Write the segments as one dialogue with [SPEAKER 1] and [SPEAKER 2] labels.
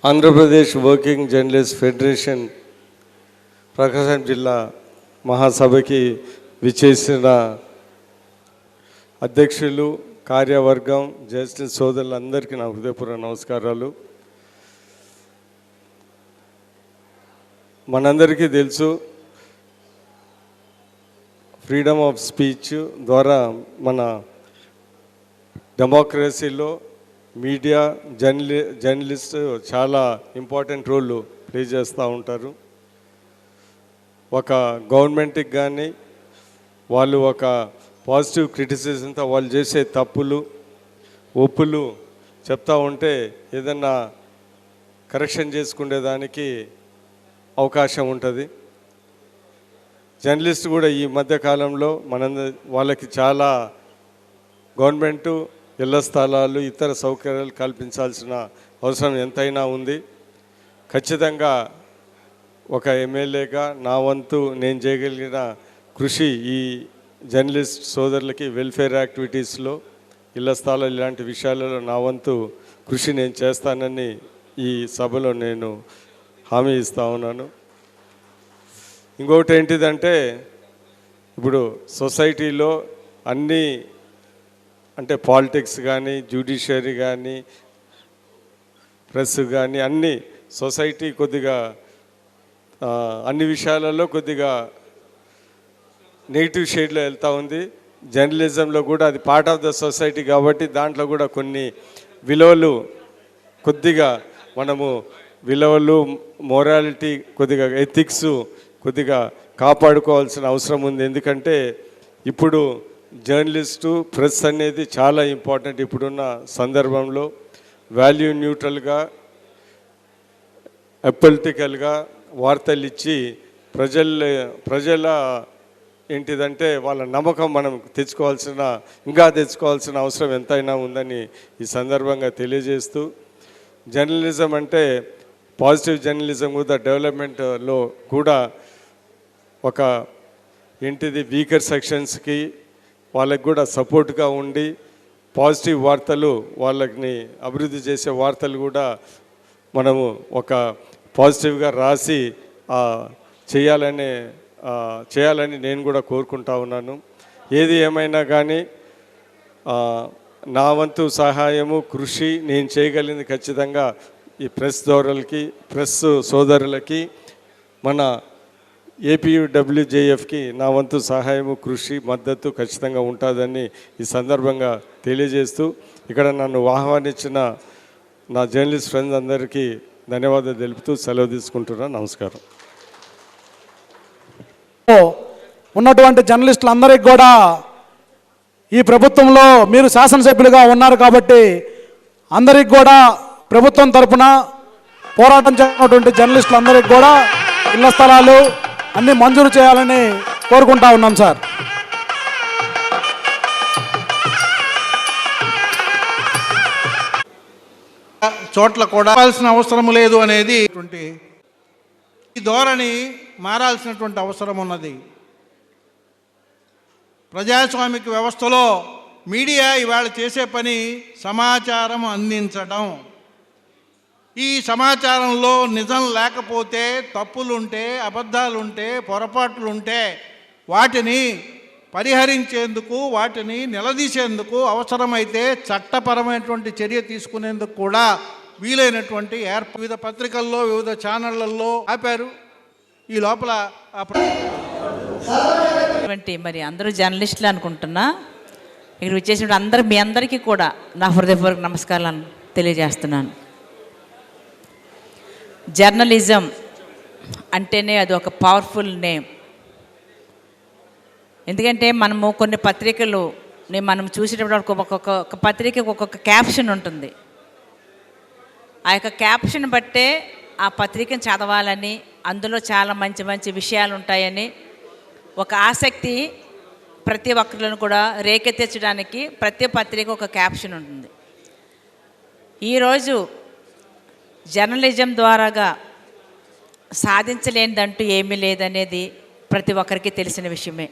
[SPEAKER 1] Andhra Pradesh working journalist federation ప్రకాశం జిల్లా మహాసభకి విచ్చేసిన అధ్యక్షులు, కార్యవర్గం, జర్నలిస్ట్ సోదరులందరికీ నా హృదయపూర్వక నమస్కారాలు. మనందరికీ తెలుసు, ఫ్రీడమ్ ఆఫ్ స్పీచ్ ద్వారా మన డెమోక్రసీలో మీడియా, జర్నలిస్ట్ చాలా ఇంపార్టెంట్ రోల్ ప్లే చేస్తూ ఉంటారు. ఒక గవర్నమెంట్కి కానీ వాళ్ళు ఒక పాజిటివ్ క్రిటిసిజంతో వాళ్ళు చేసే తప్పులు, ఒప్పులు చెప్తూ ఉంటే ఏదన్నా కరెక్షన్ చేసుకునేదానికి అవకాశం ఉంటుంది. జర్నలిస్ట్ కూడా ఈ మధ్యకాలంలో వాళ్ళకి చాలా గవర్నమెంటు ఇళ్ల స్థలాలు, ఇతర సౌకర్యాలు కల్పించాల్సిన అవసరం ఎంతైనా ఉంది. ఖచ్చితంగా ఒక ఎమ్మెల్యేగా నా వంతు నేను చేయగలిగిన కృషి ఈ జర్నలిస్ట్ సోదరులకి వెల్ఫేర్ యాక్టివిటీస్లో, ఇళ్ల స్థలాలు ఇలాంటి విషయాలలో నా వంతు కృషి నేను చేస్తానని ఈ సభలో నేను హామీ ఇస్తూ ఉన్నాను. ఇంకొకటి ఏంటిదంటే, ఇప్పుడు సొసైటీలో అన్నీ అంటే పాలిటిక్స్ కానీ, జ్యుడిషియరీ కానీ, ప్రెస్ కానీ అన్నీ సొసైటీ కొద్దిగా అన్ని విషయాలలో కొద్దిగా నెగిటివ్ షేడ్లో వెళ్తూ ఉంది. జర్నలిజంలో కూడా అది పార్ట్ ఆఫ్ ద సొసైటీ కాబట్టి దాంట్లో కూడా కొన్ని విలువలు కొద్దిగా మనము విలువలు, మొరాలిటీ, కొద్దిగా ఎథిక్స్ కొద్దిగా కాపాడుకోవాల్సిన అవసరం ఉంది. ఎందుకంటే ఇప్పుడు జర్నలిస్టు, ప్రెస్ అనేది చాలా ఇంపార్టెంట్. ఇప్పుడున్న సందర్భంలో వాల్యూ న్యూట్రల్గా, అపొలిటికల్గా వార్తలు ఇచ్చి ప్రజల ఏంటిదంటే వాళ్ళ నమ్మకం మనం తెచ్చుకోవాల్సిన అవసరం ఎంతైనా ఉందని ఈ సందర్భంగా తెలియజేస్తూ, జర్నలిజం అంటే పాజిటివ్ జర్నలిజం కూడా డెవలప్మెంట్లో కూడా ఒక వీకర్ సెక్షన్స్కి వాళ్ళకి కూడా సపోర్ట్గా ఉండి పాజిటివ్ వార్తలు, వాళ్ళని అభివృద్ధి చేసే వార్తలు కూడా మనము ఒక పాజిటివ్గా రాసి చేయాలని నేను కూడా కోరుకుంటా ఉన్నాను. ఏది ఏమైనా కానీ నా వంతు సహాయము, కృషి నేను చేయగలిగింది ఖచ్చితంగా ఈ ప్రెస్ సోదరులకి, మన ఏపీయూడబ్ల్యూజేఎఫ్కి నా వంతు సహాయము, కృషి, మద్దతు ఖచ్చితంగా ఉంటుందని ఈ సందర్భంగా తెలియజేస్తూ, ఇక్కడ నన్ను ఆహ్వానించిన నా జర్నలిస్ట్ ఫ్రెండ్స్ అందరికీ ధన్యవాదాలు తెలుపుతూ సెలవు తీసుకుంటున్నాను. నమస్కారం.
[SPEAKER 2] ఉన్నటువంటి జర్నలిస్టులందరికీ కూడా ఈ ప్రభుత్వంలో మీరు శాసనసభ్యులుగా ఉన్నారు కాబట్టి అందరికి కూడా ప్రభుత్వం తరఫున పోరాటం చేసినటువంటి జర్నలిస్టులందరికీ కూడా ఇళ్ల స్థలాలు అన్నీ మంజూరు చేయాలని కోరుకుంటా ఉన్నాం సార్.
[SPEAKER 3] చోట్ల కూడా అవసరం లేదు అనేది ఈ ధోరణి మారాల్సినటువంటి అవసరం ఉన్నది. ప్రజాస్వామిక వ్యవస్థలో మీడియా ఇవాళ చేసే పని సమాచారం అందించడం. ఈ సమాచారంలో నిజం లేకపోతే, తప్పులుంటే, అబద్ధాలుంటే, పొరపాట్లుంటే వాటిని పరిహరించేందుకు, వాటిని నిలదీసేందుకు అవసరమైతే చట్టపరమైనటువంటి చర్య తీసుకునేందుకు కూడా వీలైనటువంటి వివిధ పత్రికల్లో, వివిధ ఛానళ్లలో ఆపారు. ఈ లోపల
[SPEAKER 4] మరి అందరూ జర్నలిస్టులు అనుకుంటున్నా. ఇక్కడ వచ్చేసిన మీ అందరికీ కూడా నా హృదయపూర్వక నమస్కారాలను తెలియజేస్తున్నాను. జర్నలిజం అంటేనే అది ఒక పవర్ఫుల్ నేమ్. ఎందుకంటే మనము కొన్ని పత్రికలు మనం చూసేటప్పుడు ఒక్కొక్క పత్రికకి ఒక్కొక్క క్యాప్షన్ ఉంటుంది. ఆ యొక్క క్యాప్షన్ బట్టే ఆ పత్రికను చదవాలని, అందులో చాలా మంచి మంచి విషయాలు ఉంటాయని ఒక ఆసక్తి ప్రతి ఒక్కరిని కూడా రేకెత్తించడానికి ప్రతి పత్రిక ఒక క్యాప్షన్ ఉంటుంది. ఈరోజు జర్నలిజం ద్వారాగా సాధించలేనిదంటూ ఏమీ లేదనేది ప్రతి ఒక్కరికి తెలిసిన విషయమే.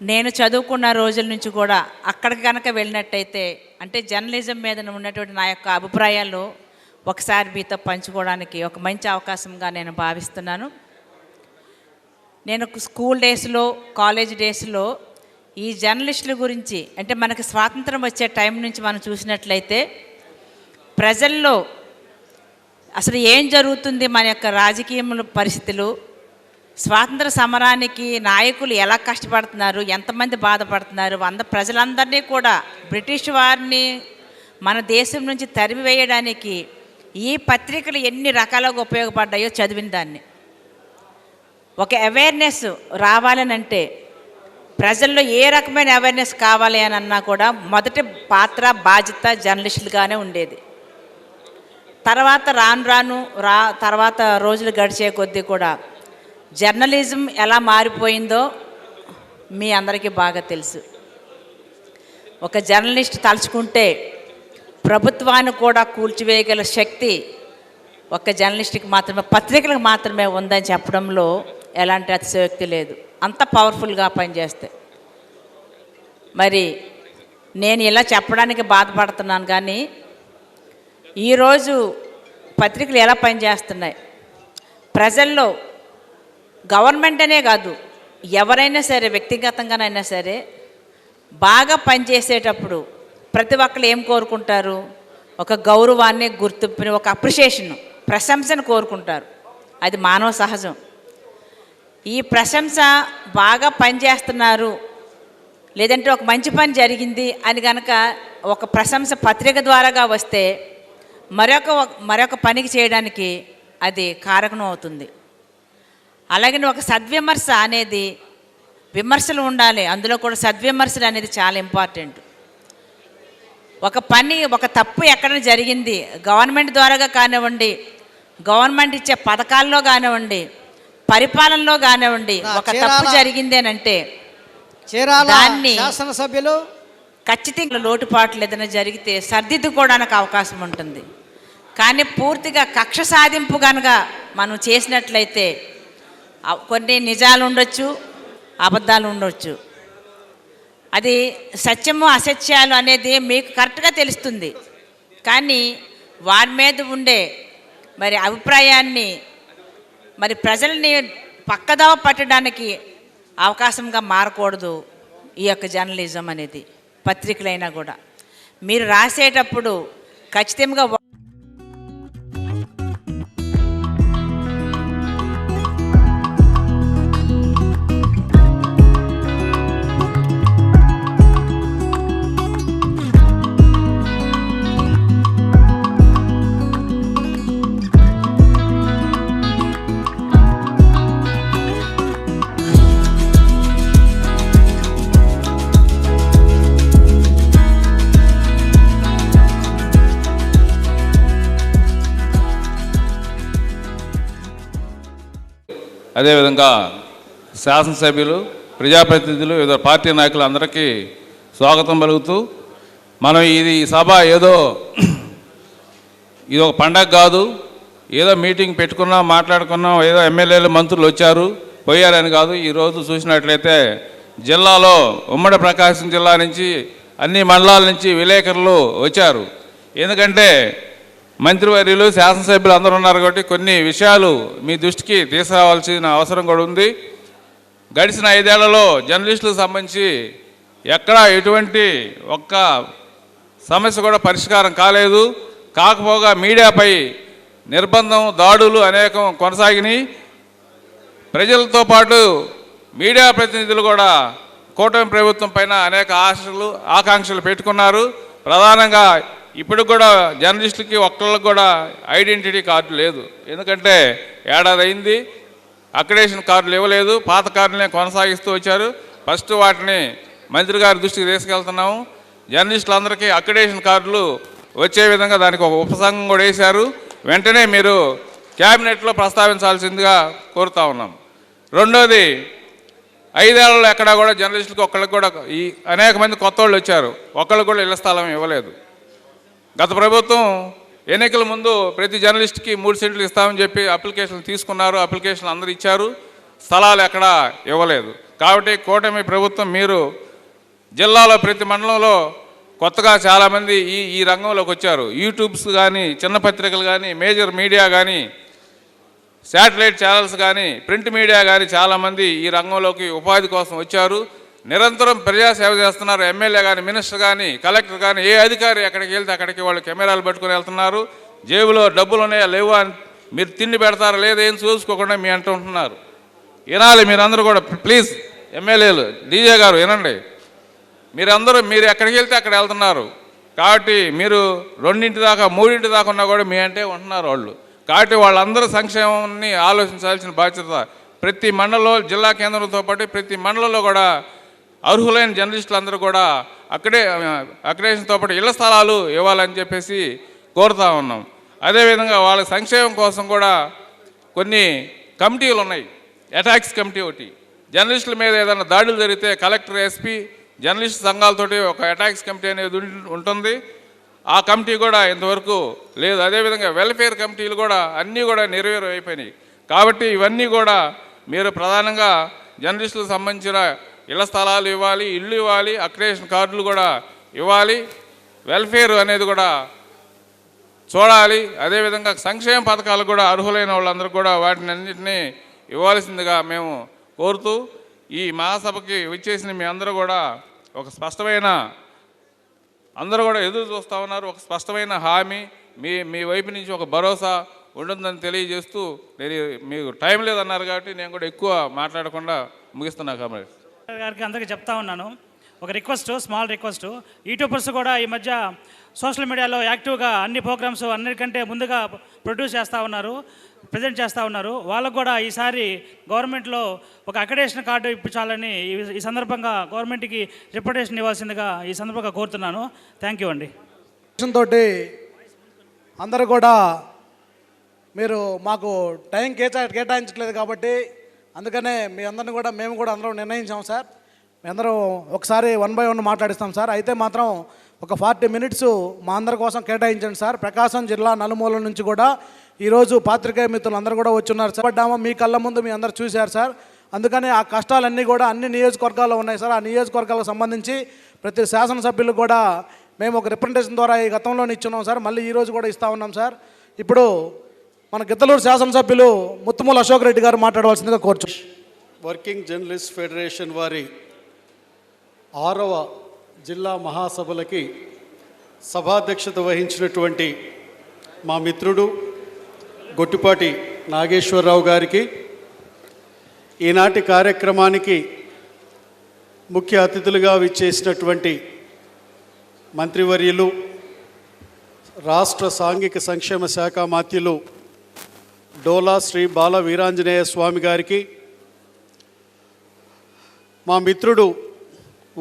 [SPEAKER 4] నేను చదువుకున్న రోజుల నుంచి కూడా అక్కడికి కనుక వెళ్ళినట్టయితే అంటే జర్నలిజం మీద ఉన్నటువంటి నా యొక్క అభిప్రాయాలు ఒకసారి మీతో పంచుకోవడానికి ఒక మంచి అవకాశంగా నేను భావిస్తున్నాను. నేను స్కూల్ డేస్లో, కాలేజ్ డేస్లో ఈ జర్నలిస్టుల గురించి, అంటే మనకి స్వాతంత్రం వచ్చే టైం నుంచి మనం చూసినట్లయితే ప్రజల్లో అసలు ఏం జరుగుతుంది, మన యొక్క రాజకీయ పరిస్థితులు, స్వాతంత్ర సమరానికి నాయకులు ఎలా కష్టపడుతున్నారు, ఎంతమంది బాధపడుతున్నారు, ప్రజలందరినీ కూడా బ్రిటిష్ వారిని మన దేశం నుంచి తరిమివేయడానికి ఈ పత్రికలు ఎన్ని రకాలుగా ఉపయోగపడ్డాయో చదివిన దాన్ని. ఒక అవేర్నెస్ రావాలనంటే, ప్రజల్లో ఏ రకమైన అవేర్నెస్ కావాలి అని అన్నా కూడా మొదటి పాత్ర, బాధ్యత జర్నలిస్టులుగానే ఉండేది. తర్వాత తర్వాత రోజులు గడిచే కొద్దీ కూడా జర్నలిజం ఎలా మారిపోయిందో మీ అందరికీ బాగా తెలుసు. ఒక జర్నలిస్ట్ తలుచుకుంటే ప్రభుత్వాన్ని కూడా కూల్చివేయగల శక్తి ఒక జర్నలిస్ట్కి మాత్రమే, పత్రికలకు మాత్రమే ఉందని చెప్పడంలో ఎలాంటి అతిశయోక్తి లేదు. అంత పవర్ఫుల్గా పనిచేస్తాయి. మరి నేను ఇలా చెప్పడానికి బాధపడుతున్నాను, కానీ ఈరోజు పత్రికలు ఎలా పనిచేస్తున్నాయి, ప్రజల్లో గవర్నమెంట్ అనే కాదు, ఎవరైనా సరే వ్యక్తిగతంగానైనా సరే బాగా పనిచేసేటప్పుడు ప్రతి ఒక్కరు ఏం కోరుకుంటారు, ఒక గౌరవాన్ని, గుర్తింపుని, ఒక అప్రిషియేషన్, ప్రశంసను కోరుకుంటారు. అది మానవ సహజం. ఈ ప్రశంస బాగా పనిచేస్తున్నారు, లేదంటే ఒక మంచి పని జరిగింది అని కనుక ఒక ప్రశంస పత్రిక ద్వారాగా వస్తే మరొక పనికి చేయడానికి అది కారకం అవుతుంది. అలాగే ఒక సద్విమర్శ అనేది, విమర్శలు ఉండాలి, అందులో కూడా సద్విమర్శలు అనేది చాలా ఇంపార్టెంట్. ఒక తప్పు ఎక్కడ జరిగింది, గవర్నమెంట్ ద్వారాగా కానివ్వండి, గవర్నమెంట్ ఇచ్చే పథకాల్లో కానివ్వండి, పరిపాలనలో కానివ్వండి, ఒక తప్పు జరిగింది అని అంటే దాన్ని
[SPEAKER 5] శాసనసభ్యులు
[SPEAKER 4] ఖచ్చితంగా లోటుపాట్లు ఏదైనా జరిగితే సర్దిద్దుకోవడానికి అవకాశం ఉంటుంది. కానీ పూర్తిగా కక్ష సాధింపు కనుక మనం చేసినట్లయితే కొన్ని నిజాలు ఉండొచ్చు, అబద్ధాలు ఉండొచ్చు. అది సత్యము అసత్యాలు అనేది మీకు కరెక్ట్గా తెలుస్తుంది, కానీ వారి మీద ఉండే అభిప్రాయాన్ని ప్రజల్ని పక్కదావ పట్టడానికి అవకాశంగా మారకూడదు ఈ యొక్క జర్నలిజం అనేది. పత్రికలైనా కూడా మీరు రాసేటప్పుడు ఖచ్చితంగా
[SPEAKER 6] అదేవిధంగా శాసనసభ్యులు, ప్రజాప్రతినిధులు, వివిధ పార్టీ నాయకులు అందరికీ స్వాగతం పలుకుతూ, మనం ఈ సభ ఏదో ఇది ఒక పండగ కాదు, ఏదో మీటింగ్ పెట్టుకున్నాం, మాట్లాడుకున్నాం, ఏదో ఎమ్మెల్యేలు, మంత్రులు వచ్చారు పోయారని కాదు. ఈరోజు చూసినట్లయితే జిల్లాలో ఉమ్మడి ప్రకాశం జిల్లా నుంచి అన్ని మండలాల నుంచి విలేకరులు వచ్చారు. ఎందుకంటే మంత్రివర్యులు, శాసనసభ్యులు అందరూ ఉన్నారు కాబట్టి కొన్ని విషయాలు మీ దృష్టికి తీసుకురావాల్సిన అవసరం కూడా ఉంది. గడిచిన 5 ఏళ్లలో జర్నలిస్టులకు సంబంధించి ఎక్కడా ఎటువంటి ఒక్క సమస్య కూడా పరిష్కారం కాలేదు. కాకపోగా మీడియాపై నిర్బంధం, దాడులు అనేకం కొనసాగినాయి. ప్రజలతో పాటు మీడియా ప్రతినిధులు కూడా కూటమి ప్రభుత్వం పైన అనేక ఆశలు, ఆకాంక్షలు పెట్టుకున్నారు. ప్రధానంగా ఇప్పుడు కూడా జర్నలిస్టులకి ఒక్కళ్ళకి కూడా ఐడెంటిటీ కార్డు లేదు. ఎందుకంటే ఏడాది అయింది, అక్రిడేషన్ కార్డులు ఇవ్వలేదు, పాత కార్డులనే కొనసాగిస్తూ వచ్చారు. ఫస్ట్ వాటిని మంత్రి గారి దృష్టికి తీసుకెళ్తున్నాము. జర్నలిస్టులందరికీ అక్రిడేషన్ కార్డులు వచ్చే విధంగా దానికి ఒక ఉపసంఘం కూడా వేశారు. వెంటనే మీరు క్యాబినెట్లో ప్రస్తావించాల్సిందిగా కోరుతా ఉన్నాం. రెండోది, 5 ఏళ్లలో ఎక్కడా కూడా జర్నలిస్టులకు ఒక్కళ్ళకి కూడా, ఈ అనేక మంది కొత్త వాళ్ళు వచ్చారు, ఒక్కళ్ళకి కూడా ఇళ్ల స్థలం ఇవ్వలేదు. గత ప్రభుత్వం ఎన్నికల ముందు ప్రతి జర్నలిస్ట్కి 3 సెంట్లు ఇస్తామని చెప్పి అప్లికేషన్లు తీసుకున్నారు. అప్లికేషన్లు అందరూ ఇచ్చారు, స్థలాలు ఎక్కడా ఇవ్వలేదు. కాబట్టి కూటమి ప్రభుత్వం మీరు జిల్లాలో ప్రతి మండలంలో కొత్తగా చాలామంది ఈ రంగంలోకి వచ్చారు. యూట్యూబ్స్ కానీ, చిన్న పత్రికలు కానీ, మేజర్ మీడియా కానీ, శాటిలైట్ ఛానల్స్ కానీ, ప్రింట్ మీడియా కానీ చాలామంది ఈ రంగంలోకి ఉపాధి కోసం వచ్చారు. నిరంతరం ప్రజాసేవ చేస్తున్నారు. ఎమ్మెల్యే కానీ, మినిస్టర్ కానీ, కలెక్టర్ కానీ, ఏ అధికారి ఎక్కడికి వెళ్తే అక్కడికి వాళ్ళు కెమెరాలు పట్టుకుని వెళ్తున్నారు. జేబులో డబ్బులు ఉన్నాయా లేవా, మీరు తిండి పెడతారా లేదా ఏం చూసుకోకుండా మీ అంటూ ఉంటున్నారు. వినాలి మీరందరూ కూడా, ప్లీజ్ ఎమ్మెల్యేలు, డీజే గారు వినండి. మీరు ఎక్కడికి వెళ్తే అక్కడ వెళ్తున్నారు కాబట్టి మీరు 2 దాకా 3 దాకా ఉన్నా కూడా మీ అంటే ఉంటున్నారు వాళ్ళు. కాబట్టి వాళ్ళందరూ సంక్షేమాన్ని ఆలోచించాల్సిన బాధ్యత ప్రతి మండలంలో, జిల్లా కేంద్రంతో పాటు ప్రతి మండలంలో కూడా అర్హులైన జర్నలిస్టులందరూ కూడా అక్రిడేషన్తో పాటు ఇళ్ల స్థలాలు ఇవ్వాలని చెప్పేసి కోరుతా ఉన్నాం. అదేవిధంగా వాళ్ళ సంక్షేమం కోసం కూడా కొన్ని కమిటీలు ఉన్నాయి. అటాక్స్ కమిటీ ఒకటి, జర్నలిస్టుల మీద ఏదైనా దాడులు జరిగితే కలెక్టర్, ఎస్పీ, జర్నలిస్ట్ సంఘాలతోటి ఒక అటాక్స్ కమిటీ అనేది ఉంటుంది. ఆ కమిటీ కూడా ఇంతవరకు లేదు. అదేవిధంగా వెల్ఫేర్ కమిటీలు కూడా అన్నీ కూడా నెరవేరు అయిపోయినాయి. కాబట్టి ఇవన్నీ కూడా మీరు ప్రధానంగా జర్నలిస్టులకు సంబంధించిన ఇళ్ల స్థలాలు ఇవ్వాలి, ఇళ్ళు ఇవ్వాలి, అక్రిడేషన్ కార్డులు కూడా ఇవ్వాలి, వెల్ఫేర్ అనేది కూడా చూడాలి. అదేవిధంగా సంక్షేమ పథకాలు కూడా అర్హులైన వాళ్ళందరూ కూడా వాటిని అన్నింటినీ ఇవ్వాల్సిందిగా మేము కోరుతూ ఈ మహాసభకి విచ్చేసిన మీ అందరూ కూడా ఒక స్పష్టమైన, అందరూ కూడా ఎదురు చూస్తూ ఉన్నారు, ఒక స్పష్టమైన హామీ మీ వైపు నుంచి ఒక భరోసా ఉంటుందని తెలియజేస్తూ, నేను మీకు టైం లేదన్నారు కాబట్టి నేను కూడా ఎక్కువ మాట్లాడకుండా ముగిస్తున్నా. కాబట్టి
[SPEAKER 5] గారికి అందరికీ చెప్తా ఉన్నాను, ఒక రిక్వెస్ట్, స్మాల్ రిక్వెస్ట్. యూట్యూబర్స్ కూడా ఈ మధ్య సోషల్ మీడియాలో యాక్టివ్గా అన్ని ప్రోగ్రామ్స్ అన్నిటికంటే ముందుగా ప్రొడ్యూస్ చేస్తూ ఉన్నారు, ప్రజెంట్ చేస్తూ ఉన్నారు. వాళ్ళకు కూడా ఈసారి గవర్నమెంట్లో ఒక అక్రిడేషన్ కార్డు ఇప్పించాలని ఈ సందర్భంగా గవర్నమెంట్కి రిప్రజెంటేషన్ ఇవ్వాల్సిందిగా ఈ సందర్భంగా కోరుతున్నాను. థ్యాంక్ యూ అండి.
[SPEAKER 2] తోటి అందరూ కూడా మీరు మాకు టైం కేటాయించట్లేదు కాబట్టి అందుకనే మీ అందరిని కూడా మేము కూడా అందరం నిర్ణయించాం సార్. మీ అందరూ ఒకసారి 1 by 1 మాట్లాడిస్తాం సార్. అయితే మాత్రం ఒక 40 minutes మా అందరి కోసం కేటాయించండి సార్. ప్రకాశం జిల్లా నలుమూలల నుంచి కూడా ఈరోజు పాత్రికేయ మిత్రులు అందరూ కూడా వచ్చున్నారు సార్. పడ్డామో మీ కళ్ళ ముందు మీ అందరూ చూశారు సార్. అందుకని ఆ కష్టాలన్నీ కూడా అన్ని నియోజకవర్గాల్లో ఉన్నాయి సార్. ఆ నియోజకవర్గాలకు సంబంధించి ప్రతి శాసనసభ్యులు కూడా మేము ఒక రిప్రజెంటేషన్ ద్వారా ఈ గతంలోనే ఇచ్చున్నాం సార్. మళ్ళీ ఈరోజు కూడా ఇస్తూ ఉన్నాం సార్. ఇప్పుడు మన గిద్దలూరు శాసనసభ్యులు ముత్తుమూల అశోక్ రెడ్డి గారు మాట్లాడవలసిందిగా కోరుచు.
[SPEAKER 7] వర్కింగ్ జర్నలిస్ట్ ఫెడరేషన్ వారి 6వ జిల్లా మహాసభలకి సభాధ్యక్షత వహించినటువంటి మా మిత్రుడు గొట్టిపాటి నాగేశ్వరరావు గారికి, ఈనాటి కార్యక్రమానికి ముఖ్య అతిథులుగా విచ్చేసినటువంటి మంత్రివర్యులు, రాష్ట్ర సాంఘిక సంక్షేమ శాఖ మాత్యులు డోలా శ్రీ బాల వీరాంజనేయ స్వామి గారికి, మా మిత్రుడు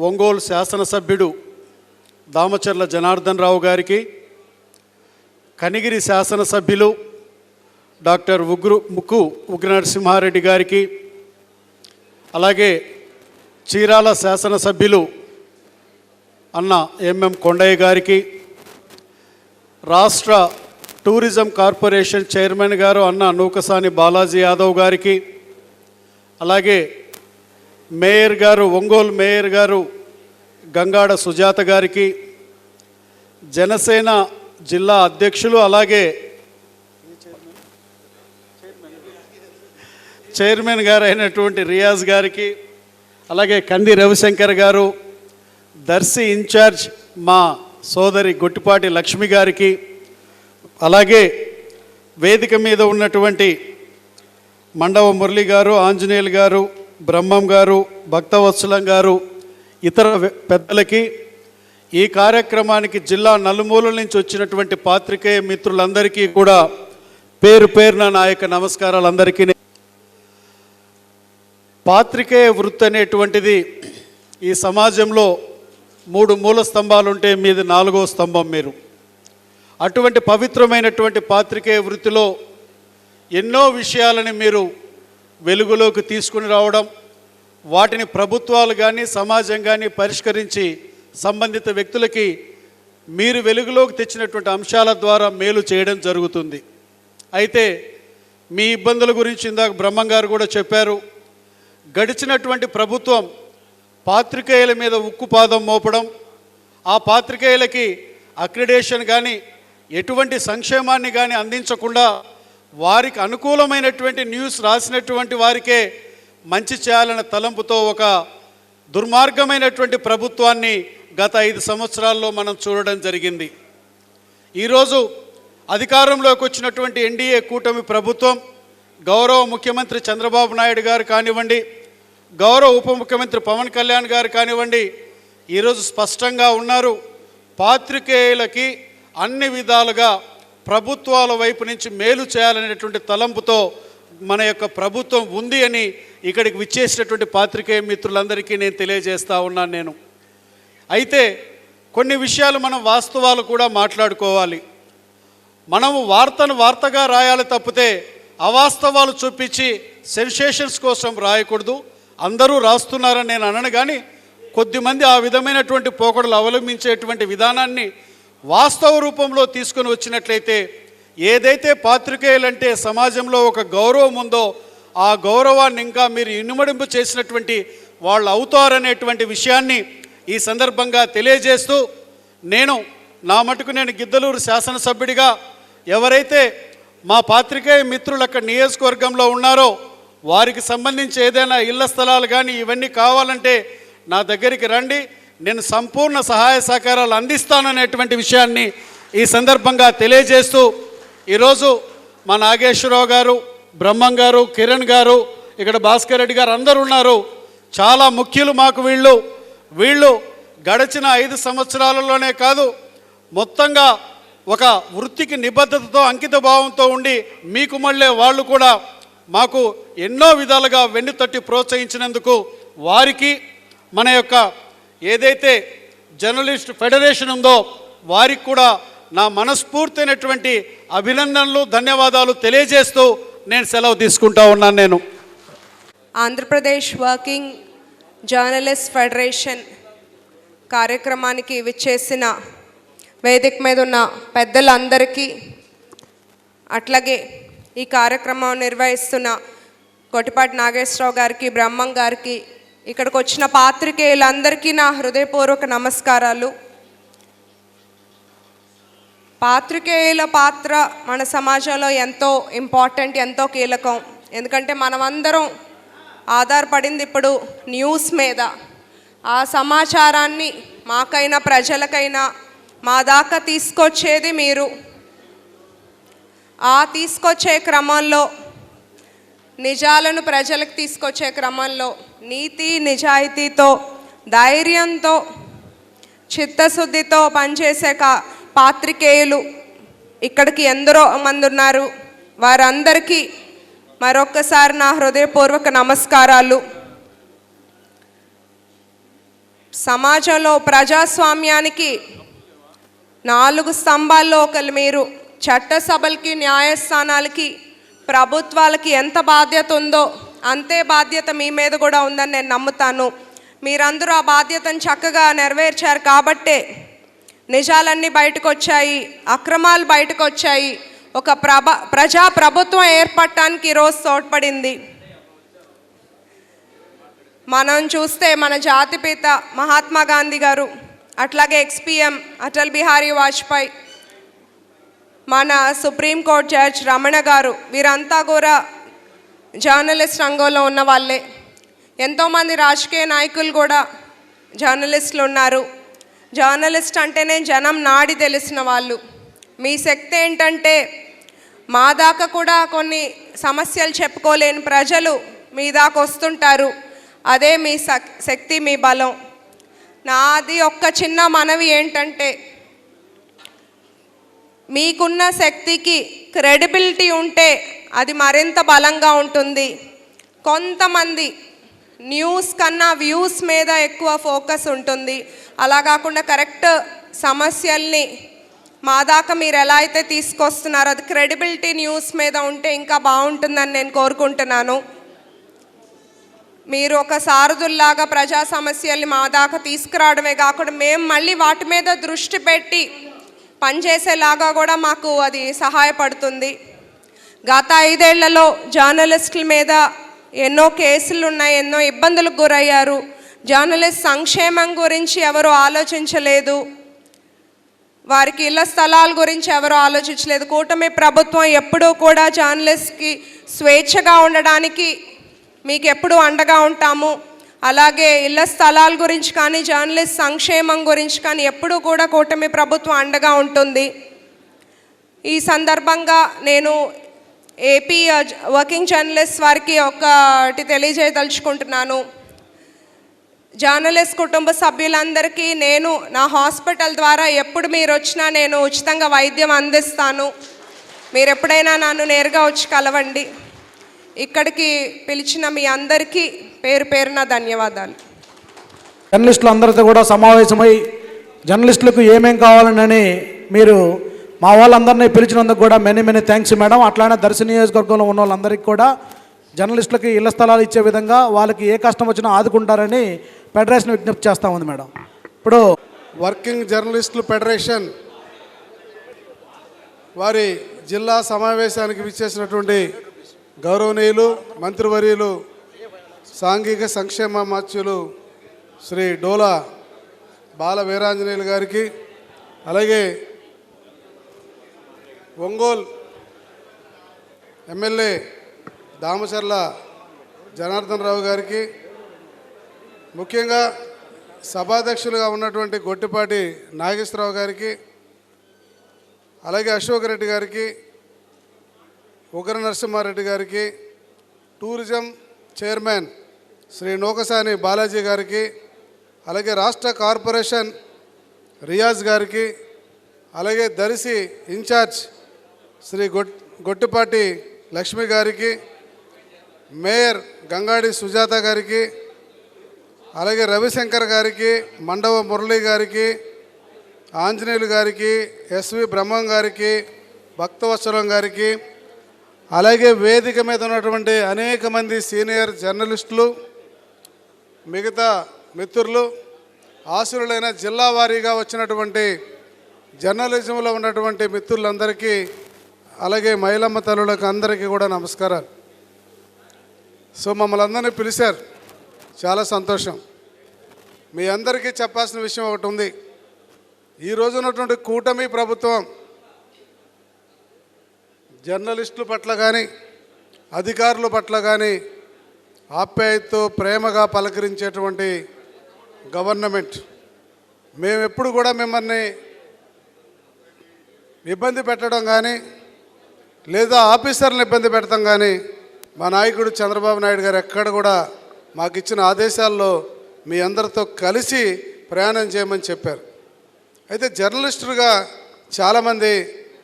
[SPEAKER 7] ఒంగోలు శాసనసభ్యుడు దామచర్ల జనార్దన్ రావు గారికి, కనిగిరి శాసనసభ్యులు డాక్టర్ ముక్కు ఉగ్రనరసింహారెడ్డి గారికి, అలాగే చీరాల శాసనసభ్యులు అన్న ఎంఎం కొండయ్య గారికి, రాష్ట్ర టూరిజం కార్పొరేషన్ చైర్మన్ గారు అన్న నూకసాని బాలాజీ యాదవ్ గారికి, అలాగే మేయర్ గారు, ఒంగోలు మేయర్ గారు గంగాడ సుజాత గారికి, జనసేన జిల్లా అధ్యక్షులు అలాగే చైర్మన్ గారు అయినటువంటి రియాజ్ గారికి, అలాగే కంది రవిశంకర్ గారు, దర్శి ఇన్ఛార్జ్ మా సోదరి గొట్టిపాటి లక్ష్మి గారికి, అలాగే వేదిక మీద ఉన్నటువంటి మండవ మురళి గారు, ఆంజనేయులు గారు, బ్రహ్మం గారు, భక్తవత్సలం గారు, ఇతర పెద్దలకి, ఈ కార్యక్రమానికి జిల్లా నలుమూలల నుంచి వచ్చినటువంటి పాత్రికేయ మిత్రులందరికీ కూడా పేరు పేరున నా యొక్క నమస్కారాలు అందరికీ. పాత్రికేయ వృత్తి అనేటువంటిది ఈ సమాజంలో 3 మూల స్తంభాలు ఉంటే మీది 4వ స్తంభం మీరు. అటువంటి పవిత్రమైనటువంటి పాత్రికేయ వృత్తిలో ఎన్నో విషయాలని మీరు వెలుగులోకి తీసుకుని రావడం, వాటిని ప్రభుత్వాలు కానీ సమాజం కానీ పరిష్కరించి సంబంధిత వ్యక్తులకి మీరు వెలుగులోకి తెచ్చినటువంటి అంశాల ద్వారా మేలు చేయడం జరుగుతుంది. అయితే మీ ఇబ్బందుల గురించి ఇందాక బ్రహ్మం గారు కూడా చెప్పారు. గడిచినటువంటి ప్రభుత్వం పాత్రికేయుల మీద ఉక్కుపాదం మోపడం, ఆ పాత్రికేయులకి అక్రిడేషన్ కానీ ఎటువంటి సంక్షేమాన్ని కానీ అందించకుండా వారికి అనుకూలమైనటువంటి న్యూస్ రాసినటువంటి వారికే మంచి చేయాలనే తలంపుతో ఒక దుర్మార్గమైనటువంటి ప్రభుత్వాన్ని గత 5 సంవత్సరాల్లో మనం చూడడం జరిగింది. ఈరోజు అధికారంలోకి వచ్చినటువంటి ఎన్డీఏ కూటమి ప్రభుత్వం, గౌరవ ముఖ్యమంత్రి చంద్రబాబు నాయుడు గారు కానివ్వండి, గౌరవ ఉప ముఖ్యమంత్రి పవన్ కళ్యాణ్ గారు కానివ్వండి, ఈరోజు స్పష్టంగా ఉన్నారు. పాత్రికేయులకి అన్ని విధాలుగా ప్రభుత్వాల వైపు నుంచి మేలు చేయాలనేటువంటి తలంపుతో మన యొక్క ప్రభుత్వం ఉంది అని ఇక్కడికి విచ్చేసినటువంటి పాత్రికేయ మిత్రులందరికీ నేను తెలియజేస్తూ ఉన్నాను. అయితే కొన్ని విషయాలు మనం వాస్తవాలు కూడా మాట్లాడుకోవాలి. మనము వార్తను వార్తగా రాయాలి తప్పితే అవాస్తవాలు చూపించి సెన్సేషన్స్ కోసం రాయకూడదు. అందరూ రాస్తున్నారని నేను అనను, కానీ కొద్దిమంది ఆ విధమైనటువంటి పోకడలు అవలంబించేటువంటి విధానాన్ని వాస్తవ రూపంలో తీసుకొని వచ్చినట్లయితే ఏదైతే పాత్రికేయులంటే సమాజంలో ఒక గౌరవం ఉందో ఆ గౌరవాన్ని ఇంకా మీరు ఇనుమడింపు చేసినటువంటి వాళ్ళు అవుతారనేటువంటి విషయాన్ని ఈ సందర్భంగా తెలియజేస్తూ, నా మటుకు నేను గిద్దలూరు శాసనసభ్యుడిగా ఎవరైతే మా పాత్రికేయ మిత్రులు అక్కడ నియోజకవర్గంలో ఉన్నారో వారికి సంబంధించి ఏదైనా ఇళ్ల స్థలాలు కానీ ఇవన్నీ కావాలంటే నా దగ్గరికి రండి, నేను సంపూర్ణ సహాయ సహకారాలు అందిస్తాననేటువంటి విషయాన్ని ఈ సందర్భంగా తెలియజేస్తూ, ఈరోజు మా నాగేశ్వరరావు గారు, బ్రహ్మం గారు, కిరణ్ గారు, ఇక్కడ భాస్కర్ రెడ్డి గారు అందరూ ఉన్నారు. చాలా ముఖ్యులు మాకు వీళ్ళు గడిచిన 5 సంవత్సరాలలోనే కాదు, మొత్తంగా ఒక వృత్తికి నిబద్ధతతో అంకిత భావంతో ఉండి మీకు మళ్ళీ వాళ్ళు కూడా మాకు ఎన్నో విధాలుగా వెన్నుతట్టి ప్రోత్సహించినందుకు వారికి మన యొక్క ఏదైతే జర్నలిస్ట్ ఫెడరేషన్ ఉందో వారికి కూడా నా మనస్ఫూర్తైనటువంటి అభినందనలు, ధన్యవాదాలు తెలియజేస్తూ నేను సెలవు తీసుకుంటా ఉన్నాను.
[SPEAKER 8] ఆంధ్రప్రదేశ్ వర్కింగ్ జర్నలిస్ట్ ఫెడరేషన్ కార్యక్రమానికి విచ్చేసిన వేదిక మీద ఉన్న పెద్దలందరికీ, అట్లాగే ఈ కార్యక్రమం నిర్వహిస్తున్న కొట్టిపాటి నాగేశ్వరరావు గారికి, బ్రహ్మం గారికి, ఇక్కడికి వచ్చిన పాత్రికేయులందరికీ నా హృదయపూర్వక నమస్కారాలు. పాత్రికేయుల పాత్ర మన సమాజంలో ఎంతో ఇంపార్టెంట్, ఎంతో కీలకం. ఎందుకంటే మనమందరం ఆధారపడింది ఇప్పుడు న్యూస్ మీద. ఆ సమాచారాన్ని మాకైనా ప్రజలకైనా మా దాకా తీసుకొచ్చేది మీరు. ఆ తీసుకొచ్చే క్రమంలో, నిజాలను ప్రజలకు తీసుకొచ్చే క్రమంలో నీతి నిజాయితీతో, ధైర్యంతో, చిత్తశుద్ధితో పనిచేసే పాత్రికేయులు ఇక్కడికి ఎందరో మంది ఉన్నారు. వారందరికీ మరొక్కసారి నా హృదయపూర్వక నమస్కారాలు. సమాజంలో ప్రజాస్వామ్యానికి 4 స్తంభాల్లో ఒకరు మీరు. చట్టసభలకి, న్యాయస్థానాలకి, ప్రభుత్వాలకి ఎంత బాధ్యత ఉందో అంతే బాధ్యత మీ మీద కూడా ఉందని నేను నమ్ముతాను. మీరందరూ ఆ బాధ్యతను చక్కగా నెరవేర్చారు కాబట్టే నిజాలన్నీ బయటకు వచ్చాయి, అక్రమాలు బయటకు వచ్చాయి. ఒక ప్రజా ప్రభుత్వం ఏర్పడటానికి ఈరోజు తోడ్పడింది. మనం చూస్తే మన జాతిపిత మహాత్మా గాంధీ గారు, అట్లాగే ఎక్స్పీఎం అటల్ బిహారీ వాజ్పేయి, మన సుప్రీంకోర్టు జడ్జ్ రమణ గారు, వీరంతా కూడా జర్నలిస్ట్ రంగంలో ఉన్న వాళ్ళే. ఎంతోమంది రాజకీయ నాయకులు కూడా జర్నలిస్టులు ఉన్నారు. జర్నలిస్ట్ అంటేనే జనం నాడి తెలిసిన వాళ్ళు. మీ శక్తి ఏంటంటే మా దాకా కూడా కొన్ని సమస్యలు చెప్పుకోలేని ప్రజలు మీ దాకా వస్తుంటారు. అదే మీ శక్తి, మీ బలం. నాది ఒక్క చిన్న మనవి ఏంటంటే, మీకున్న శక్తికి క్రెడిబిలిటీ ఉంటే అది మరింత బలంగా ఉంటుంది. కొంతమంది న్యూస్ కన్నా వ్యూస్ మీద ఎక్కువ ఫోకస్ ఉంటుంది. అలా కాకుండా కరెక్ట్ సమస్యల్ని మా దాకా మీరు ఎలా అయితే తీసుకొస్తున్నారో అది క్రెడిబిలిటీ న్యూస్ మీద ఉంటే ఇంకా బాగుంటుందని నేను కోరుకుంటున్నాను. మీరు ఒక సారథుల్లాగా ప్రజా సమస్యల్ని మా దాకా తీసుకురావడమే కాకుండా మేము మళ్ళీ వాటి మీద దృష్టి పెట్టి పనిచేసేలాగా కూడా మాకు అది సహాయపడుతుంది. గత 5 ఏళ్లలో జర్నలిస్టుల మీద ఎన్నో కేసులు ఉన్నాయి, ఎన్నో ఇబ్బందులకు గురయ్యారు. జర్నలిస్ట్ సంక్షేమం గురించి ఎవరు ఆలోచించలేదు. వారికి ఇళ్ల స్థలాల గురించి ఎవరు ఆలోచించలేదు. కూటమి ప్రభుత్వం ఎప్పుడూ కూడా జర్నలిస్ట్కి స్వేచ్ఛగా ఉండడానికి మీకు ఎప్పుడూ అండగా ఉంటాము. అలాగే ఇళ్ల స్థలాల గురించి కానీ జర్నలిస్ట్ సంక్షేమం గురించి కానీ ఎప్పుడూ కూడా కూటమి ప్రభుత్వం అండగా ఉంటుంది. ఈ సందర్భంగా నేను ఏపీ వర్కింగ్ జర్నలిస్ట్ వారికి ఒకటి తెలియజేయదలుచుకుంటున్నాను. జర్నలిస్ట్ కుటుంబ సభ్యులందరికీ నేను నా హాస్పిటల్ ద్వారా ఎప్పుడు మీరు వచ్చినా నేను ఉచితంగా వైద్యం అందిస్తాను. మీరు ఎప్పుడైనా నన్ను నేరుగా వచ్చి కలవండి. ఇక్కడికి పిలిచిన మీ అందరికీ పేరు పేరున ధన్యవాదాలు.
[SPEAKER 2] జర్నలిస్టులు అందరితో కూడా సమావేశమై జర్నలిస్టులకు ఏమేం కావాలని మీరు మా వాళ్ళందరినీ పిలిచినందుకు కూడా మెనీ థ్యాంక్స్ మేడం. అట్లానే దర్శి నియోజకవర్గంలో ఉన్న వాళ్ళందరికీ కూడా జర్నలిస్టులకి ఇళ్ల స్థలాలు ఇచ్చే విధంగా వాళ్ళకి ఏ కష్టం వచ్చినా ఆదుకుంటారని ఫెడరేషన్ విజ్ఞప్తి చేస్తూ ఉంది మేడం. ఇప్పుడు
[SPEAKER 9] వర్కింగ్ జర్నలిస్టులు ఫెడరేషన్ వారి జిల్లా సమావేశానికి విచ్చేసినటువంటి గౌరవనీయులు మంత్రివర్యులు సాంఘిక సంక్షేమ మంత్రులు శ్రీ డోలా బాల వీరాంజనేయులు గారికి, అలాగే ఒంగోలు ఎమ్మెల్యే దామచర్ల జనార్దన్ రావు గారికి, ముఖ్యంగా సభాధ్యక్షులుగా ఉన్నటువంటి గొట్టిపాటి నాగేశ్వరరావు గారికి, అలాగే అశోక్ రెడ్డి గారికి, ఉగ్ర నరసింహారెడ్డి గారికి, టూరిజం చైర్మన్ శ్రీ నూకసాని బాలాజీ గారికి, అలాగే రాష్ట్ర కార్పొరేషన్ రియాజ్ గారికి, అలాగే దర్శి ఇన్ఛార్జ్ శ్రీ గొట్టిపాటి లక్ష్మి గారికి, మేయర్ గంగాడి సుజాత గారికి, అలాగే రవిశంకర్ గారికి, మండవ మురళి గారికి, ఆంజనేయులు గారికి, ఎస్వి బ్రహ్మం గారికి, భక్తవత్సలం గారికి, అలాగే వేదిక మీద ఉన్నటువంటి అనేక మంది సీనియర్ జర్నలిస్టులు, మిగతా మిత్రులు, ఆశురులైన జిల్లా వారీగా వచ్చినటువంటి జర్నలిజంలో ఉన్నటువంటి మిత్రులందరికీ, అలాగే మహిళమ్మ తల్లులకు అందరికీ కూడా నమస్కారాలు. సో మమ్మల్ని అందరినీ పిలిచారు, చాలా సంతోషం. మీ అందరికీ చెప్పాల్సిన విషయం ఒకటి ఉంది. ఈ రోజు ఉన్నటువంటి కూటమి ప్రభుత్వం జర్నలిస్టుల పట్ల కానీ అధికారుల పట్ల కానీ ఆప్యాయతతో ప్రేమగా పలకరించేటువంటి గవర్నమెంట్. మేము ఎప్పుడు కూడా మిమ్మల్ని ఇబ్బంది పెట్టడం కానీ లేదా ఆఫీసర్లను ఇబ్బంది పెడతాం కానీ మా నాయకుడు చంద్రబాబు నాయుడు గారు ఎక్కడ కూడా మాకు ఇచ్చిన ఆదేశాల్లో మీ అందరితో కలిసి ప్రయాణం చేయమని చెప్పారు. అయితే జర్నలిస్టులుగా చాలామంది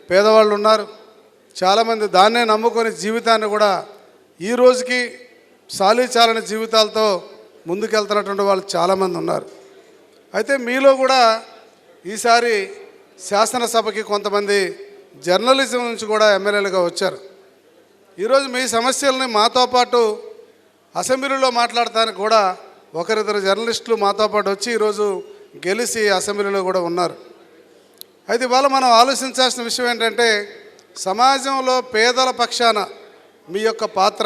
[SPEAKER 9] పేదవాళ్ళు ఉన్నారు, చాలామంది దాన్నే నమ్ముకొని జీవితాన్ని కూడా ఈ రోజుకి చాలని జీవితాలతో ముందుకెళ్తున్నటువంటి వాళ్ళు చాలామంది ఉన్నారు. అయితే మీలో కూడా ఈసారి శాసనసభకి కొంతమంది జర్నలిజం నుంచి కూడా ఎమ్మెల్యేలుగా వచ్చారు. ఈరోజు మీ సమస్యలని మాతో పాటు అసెంబ్లీలో మాట్లాడటానికి కూడా ఒకరిద్దరు జర్నలిస్టులు మాతో పాటు వచ్చి ఈరోజు గెలిచి అసెంబ్లీలో కూడా ఉన్నారు. అయితే ఇవాళ మనం ఆలోచించాల్సిన విషయం ఏంటంటే సమాజంలో పేదల పక్షాన మీ యొక్క పాత్ర,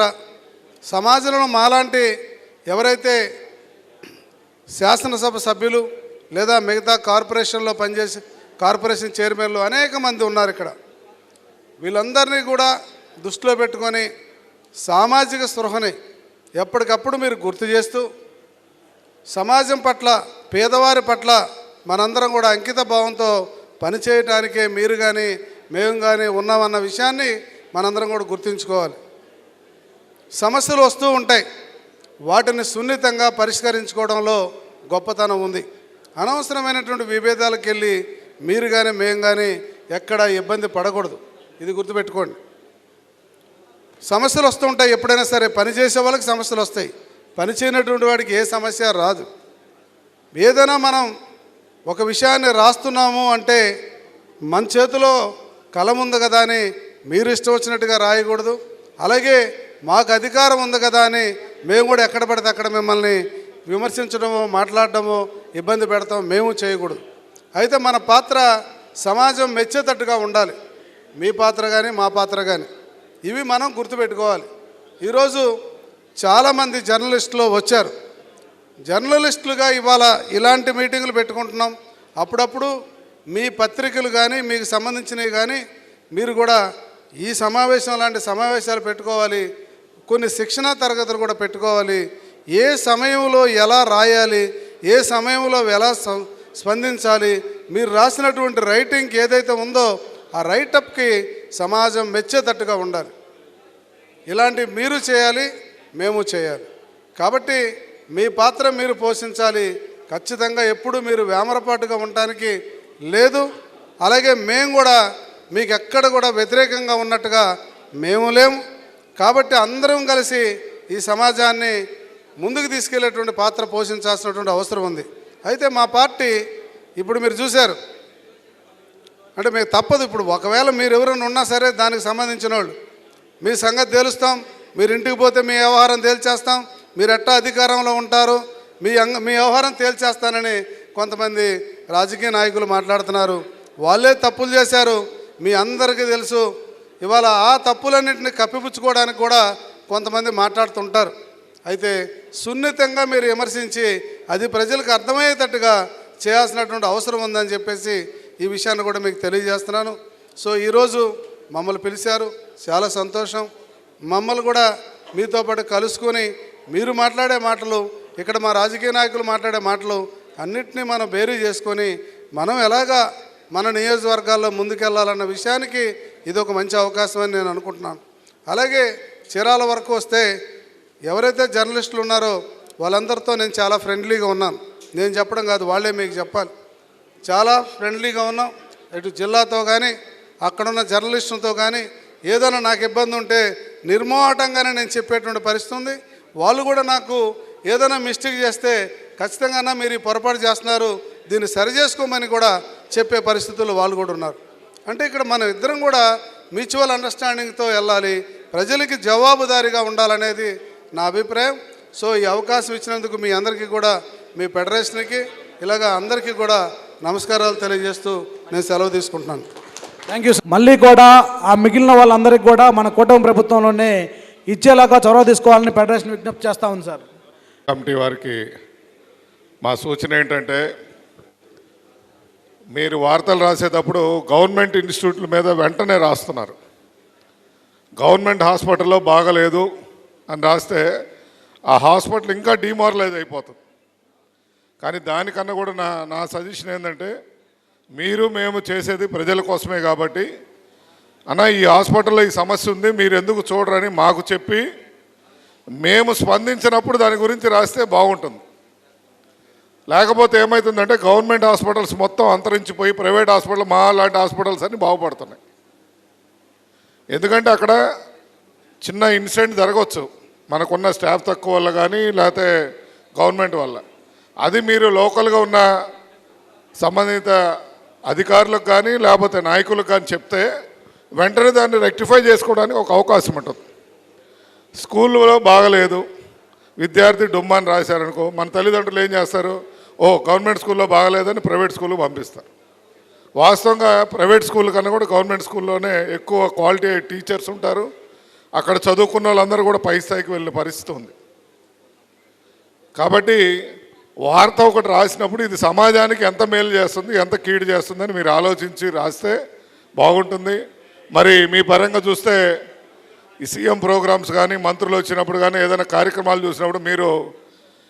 [SPEAKER 9] సమాజంలో మాలాంటి ఎవరైతే శాసనసభ సభ్యులు లేదా మిగతా కార్పొరేషన్లో పనిచేసి కార్పొరేషన్ చైర్మన్లు అనేక మంది ఉన్నారు ఇక్కడ. వీళ్ళందరినీ కూడా దృష్టిలో పెట్టుకొని సామాజిక స్పృహని ఎప్పటికప్పుడు మీరు గుర్తు చేస్తూ సమాజం పట్ల పేదవారి పట్ల మనందరం కూడా అంకిత భావంతో పనిచేయటానికే మీరు కానీ మేము కానీ ఉన్నామన్న విషయాన్ని మనందరం కూడా గుర్తుంచుకోవాలి. సమస్యలు వస్తూ ఉంటాయి, వాటిని సున్నితంగా పరిష్కరించుకోవడంలో గొప్పతనం ఉంది. అనవసరమైనటువంటి విభేదాలకు వెళ్ళి మీరు కానీ మేము కానీ ఎక్కడ ఇబ్బంది పడకూడదు. ఇది గుర్తుపెట్టుకోండి. సమస్యలు వస్తూ ఉంటాయి, ఎప్పుడైనా సరే పనిచేసే వాళ్ళకి సమస్యలు వస్తాయి, పని చేయనటువంటి వాడికి ఏ సమస్య రాదు. ఏదైనా మనం ఒక విషయాన్ని రాస్తున్నాము అంటే మన చేతిలో కలం ఉంది కదా అని మీరు ఇష్టం వచ్చినట్టుగా రాయకూడదు. అలాగే మాకు అధికారం ఉంది కదా అని మేము కూడా ఎక్కడ పడితే అక్కడ మిమ్మల్ని విమర్శించడమో మాట్లాడటమో ఇబ్బంది పెడతాం మేము చేయకూడదు. అయితే మన పాత్ర సమాజం మెచ్చేటట్టుగా ఉండాలి, మీ పాత్ర కానీ మా పాత్ర కానీ. ఇవి మనం గుర్తుపెట్టుకోవాలి. ఈరోజు చాలామంది జర్నలిస్టులు వచ్చారు. జర్నలిస్టులుగా ఇవాళ ఇలాంటి మీటింగులు పెట్టుకుంటున్నాం. అప్పుడప్పుడు మీ పత్రికలు కానీ మీకు సంబంధించినవి కానీ మీరు కూడా ఈ సమావేశం లాంటి సమావేశాలు పెట్టుకోవాలి. కొన్ని శిక్షణా తరగతులు కూడా పెట్టుకోవాలి. ఏ సమయంలో ఎలా రాయాలి, ఏ సమయంలో ఎలా స్పందించాలి, మీరు రాసినటువంటి రైటింగ్కి ఏదైతే ఉందో ఆ రైటప్కి సమాజం మెచ్చేటట్టుగా ఉండాలి. ఇలాంటివి మీరు చేయాలి, మేము చేయాలి. కాబట్టి మీ పాత్ర మీరు పోషించాలి. ఖచ్చితంగా ఎప్పుడు మీరు వేమరపాటుగా ఉండటానికి లేదు. అలాగే మేము కూడా మీకు ఎక్కడ కూడా వ్యతిరేకంగా ఉన్నట్టుగా మేము లేము. కాబట్టి అందరం కలిసి ఈ సమాజాన్ని ముందుకు తీసుకెళ్లేటువంటి పాత్ర పోషించాల్సినటువంటి అవసరం ఉంది. అయితే మా పార్టీ ఇప్పుడు మీరు చూశారు, అంటే మీకు తప్పదు. ఇప్పుడు ఒకవేళ మీరు ఎవరైనా ఉన్నా సరే దానికి సంబంధించిన వాళ్ళు మీ సంగతి తేలుస్తాం, మీరు ఇంటికి పోతే మీ వ్యవహారం తేల్చేస్తాం, మీరు ఎట్టా అధికారంలో ఉంటారు, మీ వ్యవహారం తేల్చేస్తానని కొంతమంది రాజకీయ నాయకులు మాట్లాడుతున్నారు. వాళ్ళే తప్పులు చేశారు, మీ అందరికీ తెలుసు. ఇవాళ ఆ తప్పులన్నింటినీ కప్పిపుచ్చుకోవడానికి కూడా కొంతమంది మాట్లాడుతుంటారు. అయితే సున్నితంగా మీరు విమర్శించి అది ప్రజలకు అర్థమయ్యేటట్టుగా చేయాల్సినటువంటి అవసరం ఉందని చెప్పేసి ఈ విషయాన్ని కూడా మీకు తెలియజేస్తున్నాను. సో ఈరోజు మమ్మల్ని పిలిచారు, చాలా సంతోషం. మమ్మల్ని కూడా మీతో పాటు కలుసుకొని మీరు మాట్లాడే మాటలు, ఇక్కడ మా రాజకీయ నాయకులు మాట్లాడే మాటలు అన్నిటినీ మనం బేరీ చేసుకొని మనం ఎలాగా మన నియోజకవర్గాల్లో ముందుకెళ్లాలన్న విషయానికి ఇది ఒక మంచి అవకాశం అని నేను అనుకుంటున్నాను. అలాగే చీరాల వరకు వస్తే ఎవరైతే జర్నలిస్టులు ఉన్నారో వాళ్ళందరితో నేను చాలా ఫ్రెండ్లీగా ఉన్నాను. నేను చెప్పడం కాదు, వాళ్ళే మీకు చెప్పాలి. చాలా ఫ్రెండ్లీగా ఉన్నాం. ఇటు జిల్లాతో కానీ అక్కడున్న జర్నలిస్టులతో కానీ ఏదైనా నాకు ఇబ్బంది ఉంటే నిర్మోహటంగానే నేను చెప్పేటువంటి పరిస్థితి ఉంది. వాళ్ళు కూడా నాకు ఏదైనా మిస్టేక్ చేస్తే ఖచ్చితంగా మీరు ఈ పొరపాటు చేస్తున్నారు, దీన్ని సరి చేసుకోమని కూడా చెప్పే పరిస్థితుల్లో వాళ్ళు కూడా ఉన్నారు. అంటే ఇక్కడ మనం ఇద్దరం కూడా మ్యూచువల్ అండర్స్టాండింగ్తో వెళ్ళాలి, ప్రజలకి జవాబుదారీగా ఉండాలనేది నా అభిప్రాయం. సో ఈ అవకాశం ఇచ్చినందుకు మీ అందరికీ కూడా, మీ ఫెడరేషన్కి ఇలాగా అందరికీ కూడా నమస్కారాలు తెలియజేస్తూ నేను సెలవు తీసుకుంటున్నాను.
[SPEAKER 2] Thank you. మళ్ళీ కూడా ఆ మిగిలిన వాళ్ళందరికీ కూడా మన కూటమి ప్రభుత్వంలోనే ఇచ్చేలాగా చొరవ తీసుకోవాలని ఫెడరేషన్ విజ్ఞప్తి చేస్తూ ఉంది సార్.
[SPEAKER 10] కమిటీ వారికి మా సూచన ఏంటంటే, మీరు వార్తలు రాసేటప్పుడు గవర్నమెంట్ ఇన్స్టిట్యూట్ల మీద వెంటనే రాస్తున్నారు. గవర్నమెంట్ హాస్పిటల్లో బాగలేదు అని రాస్తే ఆ హాస్పిటల్ ఇంకా డిమారలైజ్ అయిపోతుంది. కానీ దానికన్నా కూడా నా సజెషన్ ఏంటంటే, మీరు మేము చేసేది ప్రజల కోసమే కాబట్టి అన్న ఈ హాస్పిటల్లో ఈ సమస్య ఉంది, మీరు ఎందుకు చూడరని మాకు చెప్పి మేము స్పందించినప్పుడు దాని గురించి రాస్తే బాగుంటుంది. లేకపోతే ఏమవుతుందంటే గవర్నమెంట్ హాస్పిటల్స్ మొత్తం అంతరించిపోయి ప్రైవేట్ హాస్పిటల్ మా లాంటి హాస్పిటల్స్ అన్నీ బాగుపడుతున్నాయి. ఎందుకంటే అక్కడ చిన్న ఇన్సిడెంట్ జరగవచ్చు, మనకున్న స్టాఫ్ తక్కువ వల్ల కానీ లేకపోతే గవర్నమెంట్ వల్ల. అది మీరు లోకల్గా ఉన్న సంబంధిత అధికారులకు కానీ లేకపోతే నాయకులకు కానీ చెప్తే వెంటనే దాన్ని రెక్టిఫై చేసుకోవడానికి ఒక అవకాశం ఉంటుంది. స్కూల్లో బాగలేదు, విద్యార్థి డుమ్మాని రాశారనుకో, మన తల్లిదండ్రులు ఏం చేస్తారు, ఓ గవర్నమెంట్ స్కూల్లో బాగలేదని ప్రైవేట్ స్కూల్కి పంపిస్తారు. వాస్తవంగా ప్రైవేట్ స్కూల్ కన్నా కూడా గవర్నమెంట్ స్కూల్లోనే ఎక్కువ క్వాలిటీ టీచర్స్ ఉంటారు. అక్కడ చదువుకున్న వాళ్ళందరూ కూడా పై స్థాయికి వెళ్ళిన పరిస్థితి ఉంది. కాబట్టి వార్త ఒకటి రాసినప్పుడు ఇది సమాజానికి ఎంత మేలు చేస్తుంది, ఎంత కీడు చేస్తుందని మీరు ఆలోచించి రాస్తే బాగుంటుంది. మరి మీ పరంగా చూస్తే ఈ సీఎం ప్రోగ్రామ్స్ కానీ మంత్రులు వచ్చినప్పుడు కానీ ఏదైనా కార్యక్రమాలు చూసినప్పుడు మీరు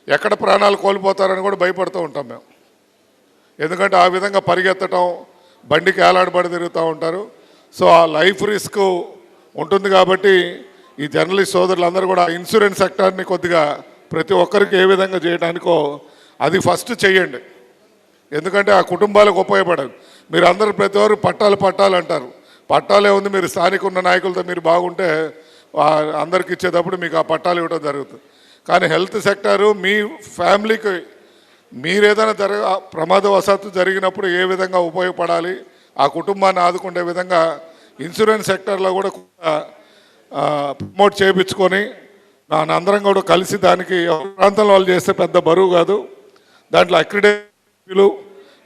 [SPEAKER 10] ఎక్కడ ప్రాణాలు కోల్పోతారని కూడా భయపడుతూ ఉంటాం మేము. ఎందుకంటే ఆ విధంగా పరిగెత్తటం, బండికి ఏలాడబడి తిరుగుతూ ఉంటారు. సో ఆ లైఫ్ రిస్క్ ఉంటుంది. కాబట్టి ఈ జర్నలిస్ట్ సోదరులందరూ కూడా ఇన్సూరెన్స్ సెక్టార్ని కొద్దిగా ప్రతి ఒక్కరికి ఏ విధంగా చేయడానికో అది ఫస్ట్ చేయండి. ఎందుకంటే ఆ కుటుంబాలకు ఉపయోగపడదు. మీరు అందరూ ప్రతి ఒక్కరు పట్టాలు అంటారు. పట్టాలే ఉంది, మీరు స్థానిక ఉన్న నాయకులతో మీరు బాగుంటే అందరికి ఇచ్చేటప్పుడు మీకు ఆ పట్టాలు ఇవ్వడం జరుగుతుంది. కానీ హెల్త్ సెక్టారు మీ ఫ్యామిలీకి మీరు ఏదైనా ప్రమాదవశాత్తు జరిగినప్పుడు ఏ విధంగా ఉపయోగపడాలి, ఆ కుటుంబాన్ని ఆదుకునే విధంగా ఇన్సూరెన్స్ సెక్టార్లో కూడా ప్రమోట్ చేయించుకొని అందరం కూడా కలిసి దానికి ప్రాంతంలో వాళ్ళు చేస్తే పెద్ద బరువు కాదు. దాంట్లో అక్రిడేట్లు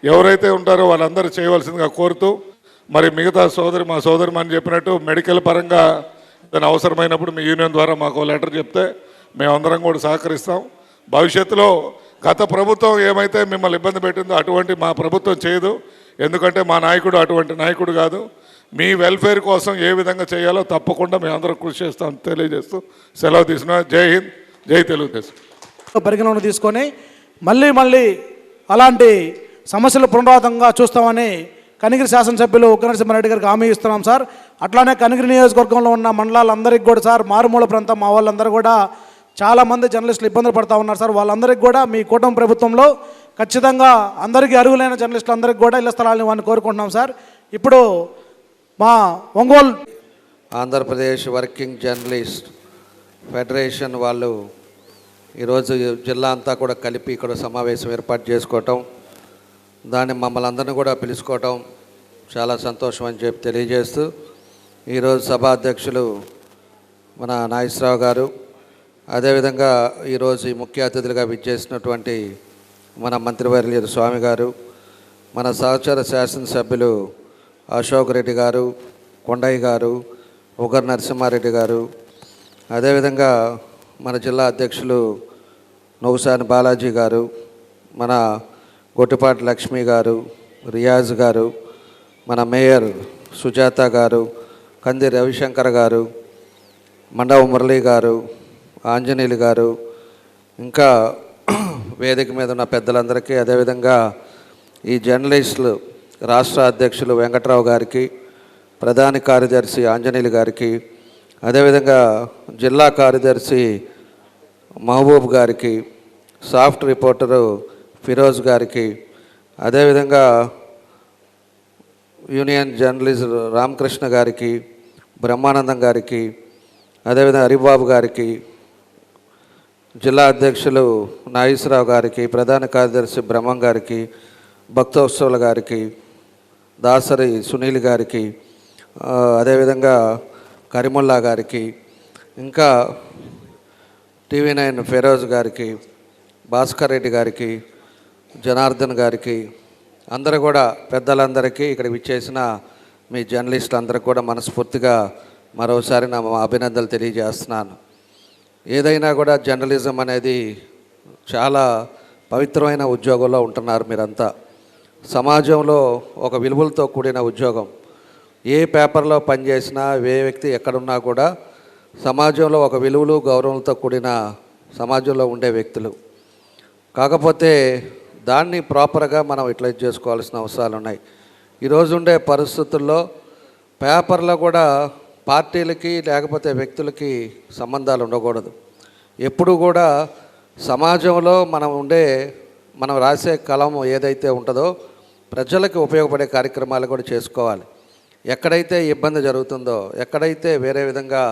[SPEAKER 10] ఎవరైతే ఉంటారో వాళ్ళందరూ చేయవలసిందిగా కోరుతూ, మరి మిగతా మా సోదరి అని చెప్పినట్టు మెడికల్ పరంగా దాని అవసరమైనప్పుడు మీ యూనియన్ ద్వారా మాకు లెటర్ చెప్తే మేమందరం కూడా సహకరిస్తాం. భవిష్యత్తులో గత ప్రభుత్వం ఏమైతే మిమ్మల్ని ఇబ్బంది పెట్టిందో అటువంటి మా ప్రభుత్వం చేయదు. ఎందుకంటే మా నాయకుడు అటువంటి నాయకుడు కాదు. మీ వెల్ఫేర్ కోసం ఏ విధంగా చేయాలో తప్పకుండా మేము అందరం కృషి చేస్తాం తెలియజేస్తూ సెలవు తీసుకున్నా. జై హింద్, జై తెలుగుదేశం.
[SPEAKER 2] పరిగణలోకి తీసుకొని మళ్ళీ అలాంటి సమస్యలు పునరావృతంగా చూస్తామని కనిగిరి శాసనసభ్యులు ఉగ్ర నరసింహారెడ్డి గారికి హామీ ఇస్తున్నాం సార్. అట్లానే కనిగిరి నియోజకవర్గంలో ఉన్న మండలాలందరికీ కూడా సార్, మారుమూల ప్రాంతం మా వాళ్ళందరూ కూడా చాలామంది జర్నలిస్టులు ఇబ్బందులు పడుతూ ఉన్నారు సార్. వాళ్ళందరికీ కూడా మీ కూటమి ప్రభుత్వంలో ఖచ్చితంగా అందరికీ అర్హులైన జర్నలిస్టులు అందరికీ కూడా ఇళ్ల స్థలాలను ఇవ్వాలని కోరుకుంటున్నాం సార్. ఇప్పుడు మా Ongole
[SPEAKER 11] Andhra Pradesh working journalist federation వాళ్ళు ఈరోజు జిల్లా అంతా కూడా కలిపి ఇక్కడ సమావేశం ఏర్పాటు చేసుకోవటం, దాన్ని మమ్మల్ని అందరినీ కూడా పిలుచుకోవటం చాలా సంతోషం అని చెప్పి తెలియజేస్తూ, ఈరోజు సభాధ్యక్షులు మన నాగేశ్వరరావు గారు, అదేవిధంగా ఈరోజు ఈ ముఖ్య అతిథులుగా విచ్చేసినటువంటి మన మంత్రివర్యులు స్వామి గారు, మన సహచర శాసనసభ్యులు అశోక్ రెడ్డి గారు, కొండయ్య గారు, ఉగ్ర నరసింహారెడ్డి గారు, అదేవిధంగా మన జిల్లా అధ్యక్షులు నౌసాని బాలాజీ గారు, మన గొట్టిపాటి లక్ష్మి గారు, రియాజ్ గారు, మన మేయర్ సుజాత గారు, కంది రవిశంకర్ గారు, మండవ మురళి గారు, ఆంజనేయులు గారు, ఇంకా వేదిక మీద ఉన్న పెద్దలందరికీ, అదేవిధంగా ఈ జర్నలిస్టులు రాష్ట్ర అధ్యక్షులు వెంకట్రావు గారికి, ప్రధాన కార్యదర్శి ఆంజనేయులు గారికి, అదేవిధంగా జిల్లా కార్యదర్శి మహబూబ్ గారికి, సాఫ్ట్ రిపోర్టరు ఫిరోజ్ గారికి, అదేవిధంగా యూనియన్ జర్నలిస్ట్ రామకృష్ణ గారికి, బ్రహ్మానందం గారికి, అదేవిధంగా హరిబాబు గారికి, జిల్లా అధ్యక్షులు నాగేశ్వరరావు గారికి, ప్రధాన కార్యదర్శి బ్రహ్మం గారికి, భక్తోత్సవుల గారికి, దాసరి సునీల్ గారికి, అదేవిధంగా కరిముల్లా గారికి, ఇంకా TV9 ఫిరోజ్ గారికి, భాస్కర్ రెడ్డి గారికి, జనార్దన్ గారికి, అందరూ కూడా పెద్దలందరికీ ఇక్కడ విచ్చేసిన మీ జర్నలిస్టులు అందరికీ కూడా మనస్ఫూర్తిగా మరోసారి నా అభినందనలు తెలియజేస్తున్నాను. ఏదైనా కూడా జర్నలిజం అనేది చాలా పవిత్రమైన ఉద్యోగంలో ఉంటున్నారు మీరంతా. సమాజంలో ఒక విలువలతో కూడిన ఉద్యోగం. ఏ పేపర్లో పనిచేసినా, ఏ వ్యక్తి ఎక్కడున్నా కూడా సమాజంలో ఒక విలువలు గౌరవంతో కూడిన సమాజంలో ఉండే వ్యక్తులు. కాకపోతే దాన్ని ప్రాపర్గా మనం యూటిలైజ్ చేసుకోవాల్సిన అవసరాలు ఉన్నాయి. ఈరోజు ఉండే పరిస్థితుల్లో పేపర్లో కూడా పార్టీలకి లేకపోతే వ్యక్తులకి సంబంధాలు ఉండకూడదు. ఎప్పుడు కూడా సమాజంలో మనం రాసే కలం ఏదైతే ఉంటుందో ప్రజలకు ఉపయోగపడే కార్యక్రమాలు కూడా చేసుకోవాలి. ఎక్కడైతే ఇబ్బంది జరుగుతుందో, ఎక్కడైతే వేరే విధంగా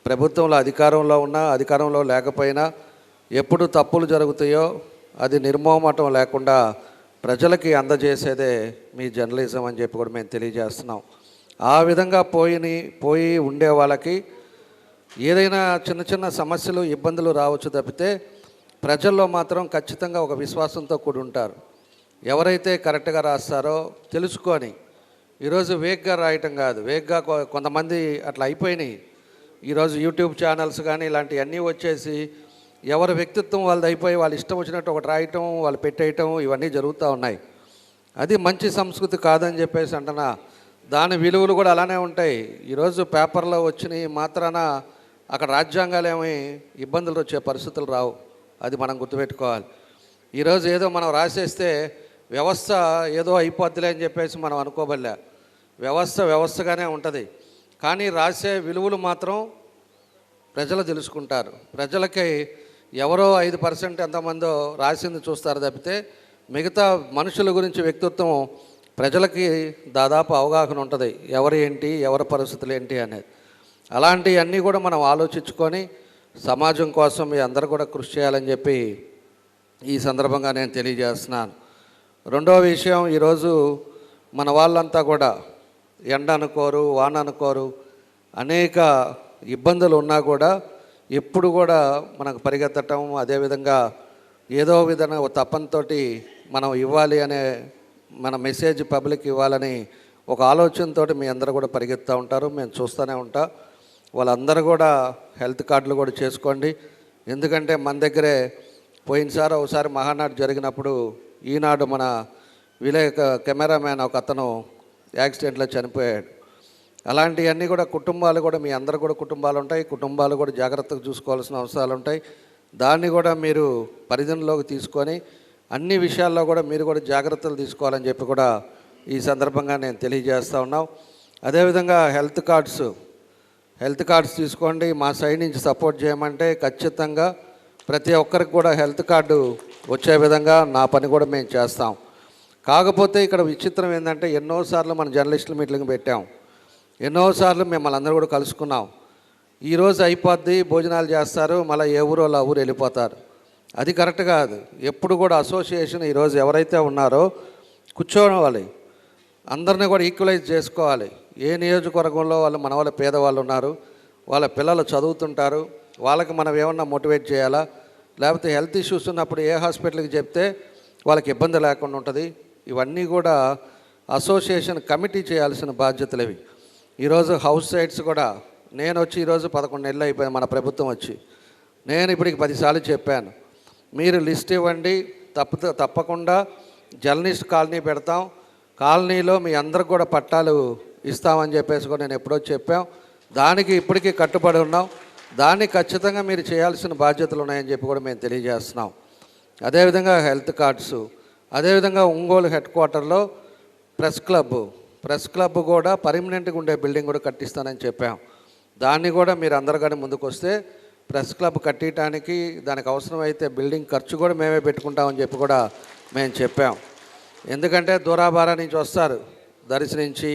[SPEAKER 11] ప్రభుత్వంలో అధికారంలో ఉన్నా అధికారంలో లేకపోయినా ఎప్పుడు తప్పులు జరుగుతాయో అది నిర్మోహమాటం లేకుండా ప్రజలకి అందజేసేదే మీ జర్నలిజం అని చెప్పి కూడా మేము తెలియజేస్తున్నాం. ఆ విధంగా పోయి ఉండే వాళ్ళకి ఏదైనా చిన్న చిన్న సమస్యలు ఇబ్బందులు రావచ్చు తప్పితే ప్రజల్లో మాత్రం ఖచ్చితంగా ఒక విశ్వాసంతో కూడి ఉంటారు. ఎవరైతే కరెక్ట్గా రాస్తారో తెలుసుకొని, ఈరోజు వేగ్గా రాయటం కాదు, వేగ్గా కొంతమంది అట్లా అయిపోయినాయి. ఈరోజు యూట్యూబ్ ఛానల్స్ కానీ ఇలాంటివన్నీ వచ్చేసి ఎవరి వ్యక్తిత్వం వాళ్ళది అయిపోయి వాళ్ళు ఇష్టం వచ్చినట్టు ఒకటి రాయటం, వాళ్ళు పెట్టేయటం, ఇవన్నీ జరుగుతూ ఉన్నాయి. అది మంచి సంస్కృతి కాదని చెప్పేసి అంటున్నా. దాని విలువలు కూడా అలానే ఉంటాయి. ఈరోజు పేపర్లో వచ్చినాయి మాత్రాన అక్కడ రాజ్యాంగాలు ఏమి ఇబ్బందులు వచ్చే పరిస్థితులు రావు. అది మనం గుర్తుపెట్టుకోవాలి. ఈరోజు ఏదో మనం రాసేస్తే వ్యవస్థ ఏదో అయిపోద్దిలే అని చెప్పేసి మనం అనుకోబడలే. వ్యవస్థగానే ఉంటుంది. కానీ రాసే విలువలు మాత్రం ప్రజలు తెలుసుకుంటారు. ప్రజలకి ఎవరో 5% ఎంతమందో రాసింది చూస్తారు తప్పితే మిగతా మనుషుల గురించి వ్యక్తిత్వం ప్రజలకి దాదాపు అవగాహన ఉంటుంది. ఎవరు ఏంటి, ఎవరి పరిస్థితులు ఏంటి అనేది. అలాంటివన్నీ కూడా మనం ఆలోచించుకొని సమాజం కోసం మీ అందరూ కూడా కృషి చేయాలని చెప్పి ఈ సందర్భంగా నేను తెలియజేస్తున్నాను. రెండవ విషయం, ఈరోజు మన వాళ్ళంతా కూడా ఎండ అనుకోరు, వాన అనుకోరు, అనేక ఇబ్బందులు ఉన్నా కూడా ఎప్పుడు కూడా మనకు పరిగెత్తటం, అదేవిధంగా ఏదో విధంగా తపంతో మనం ఇవ్వాలి అనే మన మెసేజ్ పబ్లిక్ ఇవ్వాలని ఒక ఆలోచనతో మీ అందరూ కూడా పరిగెత్తుతూ ఉంటారు. మేము చూస్తూనే ఉంటాం. వాళ్ళందరూ కూడా హెల్త్ కార్డులు కూడా చేసుకోండి. ఎందుకంటే మన దగ్గరే పోయినసారి ఒకసారి మహానాడు జరిగినప్పుడు ఈనాడు మన కెమెరామ్యాన్ ఒక అతను యాక్సిడెంట్లో చనిపోయాడు. అలాంటివన్నీ కూడా కుటుంబాలు కూడా మీ అందరు కూడా కుటుంబాలు ఉంటాయి, కుటుంబాలు కూడా జాగ్రత్తగా చూసుకోవాల్సిన అవసరాలు ఉంటాయి. దాన్ని కూడా మీరు పరిధిలోకి తీసుకొని అన్ని విషయాల్లో కూడా మీరు కూడా జాగ్రత్తలు తీసుకోవాలని చెప్పి కూడా ఈ సందర్భంగా నేను తెలియజేస్తూ ఉన్నాం. అదేవిధంగా హెల్త్ కార్డ్స్ తీసుకోండి. మా సైడ్ నుంచి సపోర్ట్ చేయమంటే ఖచ్చితంగా ప్రతి ఒక్కరికి కూడా హెల్త్ కార్డు వచ్చే విధంగా నా పని కూడా మేము చేస్తాం. కాకపోతే ఇక్కడ విచిత్రం ఏంటంటే ఎన్నోసార్లు మన జర్నలిస్టుల మీటింగ్ పెట్టాం, ఎన్నోసార్లు మిమ్మల్ని అందరూ కూడా కలుసుకున్నాం. ఈరోజు అయిపోద్ది, భోజనాలు చేస్తారు, మళ్ళీ ఏ ఊరు వాళ్ళ ఊరు వెళ్ళిపోతారు. అది కరెక్ట్ కాదు. ఎప్పుడు కూడా అసోసియేషన్ ఈరోజు ఎవరైతే ఉన్నారో కూర్చోవాలి, అందరినీ కూడా ఈక్వలైజ్ చేసుకోవాలి. ఏ నియోజకవర్గంలో మన వాళ్ళ పేదవాళ్ళు ఉన్నారు, వాళ్ళ పిల్లలు చదువుతుంటారు, వాళ్ళకి మనం ఏమన్నా మోటివేట్ చేయాలా, లేకపోతే హెల్త్ ఇష్యూస్ ఉన్నప్పుడు ఏ హాస్పిటల్కి చెప్తే వాళ్ళకి ఇబ్బంది లేకుండా ఉంటుంది. ఇవన్నీ కూడా అసోసియేషన్ కమిటీ చేయాల్సిన బాధ్యతలు ఇవి. ఈరోజు హౌస్ సైట్స్ కూడా నేను వచ్చి ఈరోజు 11 నెలలు అయిపోయింది మన ప్రభుత్వం వచ్చి. నేను ఇప్పటికి 10 సార్లు చెప్పాను, మీరు లిస్ట్ ఇవ్వండి, తప్పకుండా జర్నలిస్ట్ కాలనీ పెడతాం, కాలనీలో మీ అందరికి కూడా పట్టాలు ఇస్తామని చెప్పేసి కూడా నేను ఎప్పుడో చెప్పాం. దానికి ఇప్పటికీ కట్టుబడి ఉన్నాం. దాన్ని ఖచ్చితంగా మీరు చేయాల్సిన బాధ్యతలు ఉన్నాయని చెప్పి కూడా మేము తెలియజేస్తున్నాం. అదేవిధంగా హెల్త్ కార్డ్స్, అదేవిధంగా ఒంగోలు హెడ్ క్వార్టర్లో ప్రెస్ క్లబ్ కూడా పర్మనెంట్గా ఉండే బిల్డింగ్ కూడా కట్టిస్తానని చెప్పాం. దాన్ని కూడా మీరు అందరు కానీ ముందుకు వస్తే ప్రెస్ క్లబ్ కట్టడానికి దానికి అవసరమైతే బిల్డింగ్ ఖర్చు కూడా మేమే పెట్టుకుంటామని చెప్పి కూడా మేము చెప్పాం. ఎందుకంటే దూరాభారం నుంచి వస్తారు, దర్శి నుంచి,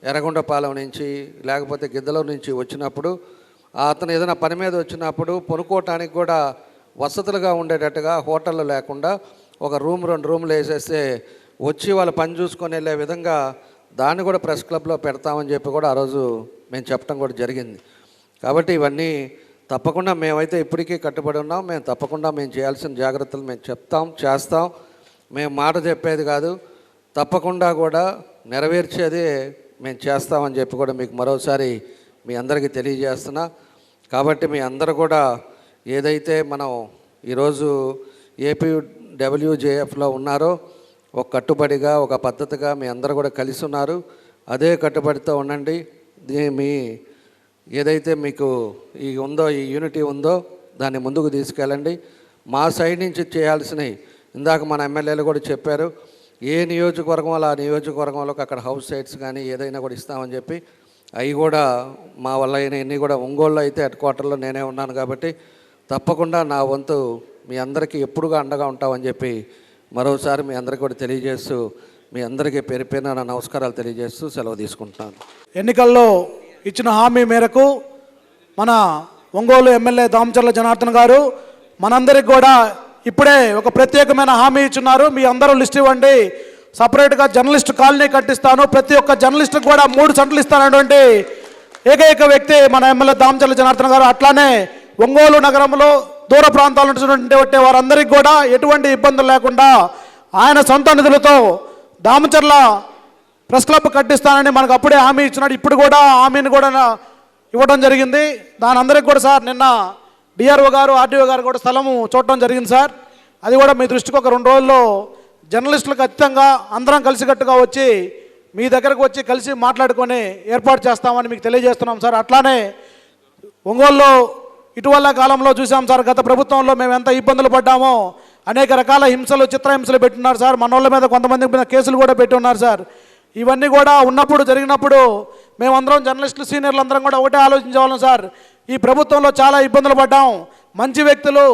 [SPEAKER 11] ఎర్రగొండపాలెం నుంచి, లేకపోతే గిద్దలూరు నుంచి వచ్చినప్పుడు అతను ఏదైనా పని మీద వచ్చినప్పుడు కొనుక్కోవటానికి కూడా వసతులుగా ఉండేటట్టుగా హోటళ్ళు లేకుండా ఒక రూమ్ 2 రూమ్లు వేసేస్తే వచ్చి వాళ్ళ పని చూసుకొని వెళ్ళే విధంగా దాన్ని కూడా ప్రెస్ క్లబ్లో పెడతామని చెప్పి కూడా ఆ రోజు మేము చెప్పడం కూడా జరిగింది. కాబట్టి ఇవన్నీ తప్పకుండా మేమైతే ఇప్పటికీ కట్టుబడి ఉన్నాం. మేము తప్పకుండా మేము చేయాల్సిన జాగ్రత్తలు మేము చెప్తాం, చేస్తాం. మేము మాట చెప్పేది కాదు, తప్పకుండా కూడా నెరవేర్చేది మేము చేస్తామని చెప్పి కూడా మీకు మరోసారి మీ అందరికీ తెలియజేస్తున్నా. కాబట్టి మీ అందరూ కూడా ఏదైతే మనం ఈరోజు APWJFలో ఉన్నారో ఒక కట్టుబడిగా, ఒక పద్ధతిగా మీ అందరూ కూడా కలిసి ఉన్నారు. అదే కట్టుబడితో ఉండండి. మీ ఏదైతే మీకు ఈ యూనిటీ ఉందో దాన్ని ముందుకు తీసుకెళ్ళండి. మా సైడ్ నుంచి చేయాల్సినవి ఇందాక మన ఎమ్మెల్యేలు కూడా చెప్పారు, ఏ నియోజకవర్గం ఆ నియోజకవర్గంలోకి అక్కడ హౌస్ సైట్స్ కానీ ఏదైనా కూడా ఇస్తామని చెప్పి అవి కూడా మా వల్ల అయినవన్నీ కూడా ఒంగోలులో అయితే హెడ్ క్వార్టర్లో నేనే ఉన్నాను కాబట్టి తప్పకుండా నా వంతు మీ అందరికీ ఎప్పుడుగా అండగా ఉంటామని చెప్పి మరోసారి మీ అందరికీ కూడా తెలియజేస్తూ మీ అందరికీ పేరు పేరున నా నమస్కారాలు తెలియజేస్తూ సెలవు తీసుకుంటున్నాను.
[SPEAKER 2] ఎన్నికల్లో ఇచ్చిన హామీ మేరకు మన ఒంగోలు ఎమ్మెల్యే దామచర్ల జనార్దన్ గారు మనందరికి కూడా ఇప్పుడే ఒక ప్రత్యేకమైన హామీ ఇచ్చున్నారు. మీ అందరూ లిస్ట్ ఇవ్వండి, సపరేట్గా జర్నలిస్ట్ కాలనీ కట్టిస్తాను, ప్రతి ఒక్క జర్నలిస్ట్కి కూడా 3 సెంట్లు ఇస్తానటువంటి ఏకైక వ్యక్తి మన ఎమ్మెల్యే దామచర్ల జనార్దన్ గారు. అట్లానే ఒంగోలు నగరంలో దూర ప్రాంతాల నుంచి వారందరికీ కూడా ఎటువంటి ఇబ్బందులు లేకుండా ఆయన సొంత నిధులతో దామచర్ల ప్రెస్ క్లబ్ కట్టిస్తానని మనకు అప్పుడే హామీ ఇచ్చినాడు. ఇప్పుడు కూడా హామీని కూడా ఇవ్వడం జరిగింది. దాని అందరికి కూడా సార్ నిన్న డిఆర్ఓ గారు, ఆర్డీఓ గారు కూడా స్థలము చూడటం జరిగింది సార్. అది కూడా మీ దృష్టికి ఒక 2 రోజుల్లో జర్నలిస్టులు ఖచ్చితంగా అందరం కలిసికట్టుగా వచ్చి మీ దగ్గరకు వచ్చి కలిసి మాట్లాడుకొని ఏర్పాటు చేస్తామని మీకు తెలియజేస్తున్నాం సార్. అట్లానే ఒంగోలులో ఇటీవల కాలంలో చూసాం సార్, గత ప్రభుత్వంలో మేము ఎంత ఇబ్బందులు పడ్డామో, అనేక రకాల హింసలు, చిత్రహింసలు పెట్టున్నారు సార్. మన వాళ్ళ మీద కొంతమంది మీద కేసులు కూడా పెట్టి ఉన్నారు సార్. ఇవన్నీ కూడా ఉన్నప్పుడు జరిగినప్పుడు మేమందరం జర్నలిస్టులు సీనియర్లు అందరం కూడా ఒకటే ఆలోచించేవాళ్ళం సార్. ఈ ప్రభుత్వంలో చాలా ఇబ్బందులు పడ్డాం, మంచి వ్యక్తులు,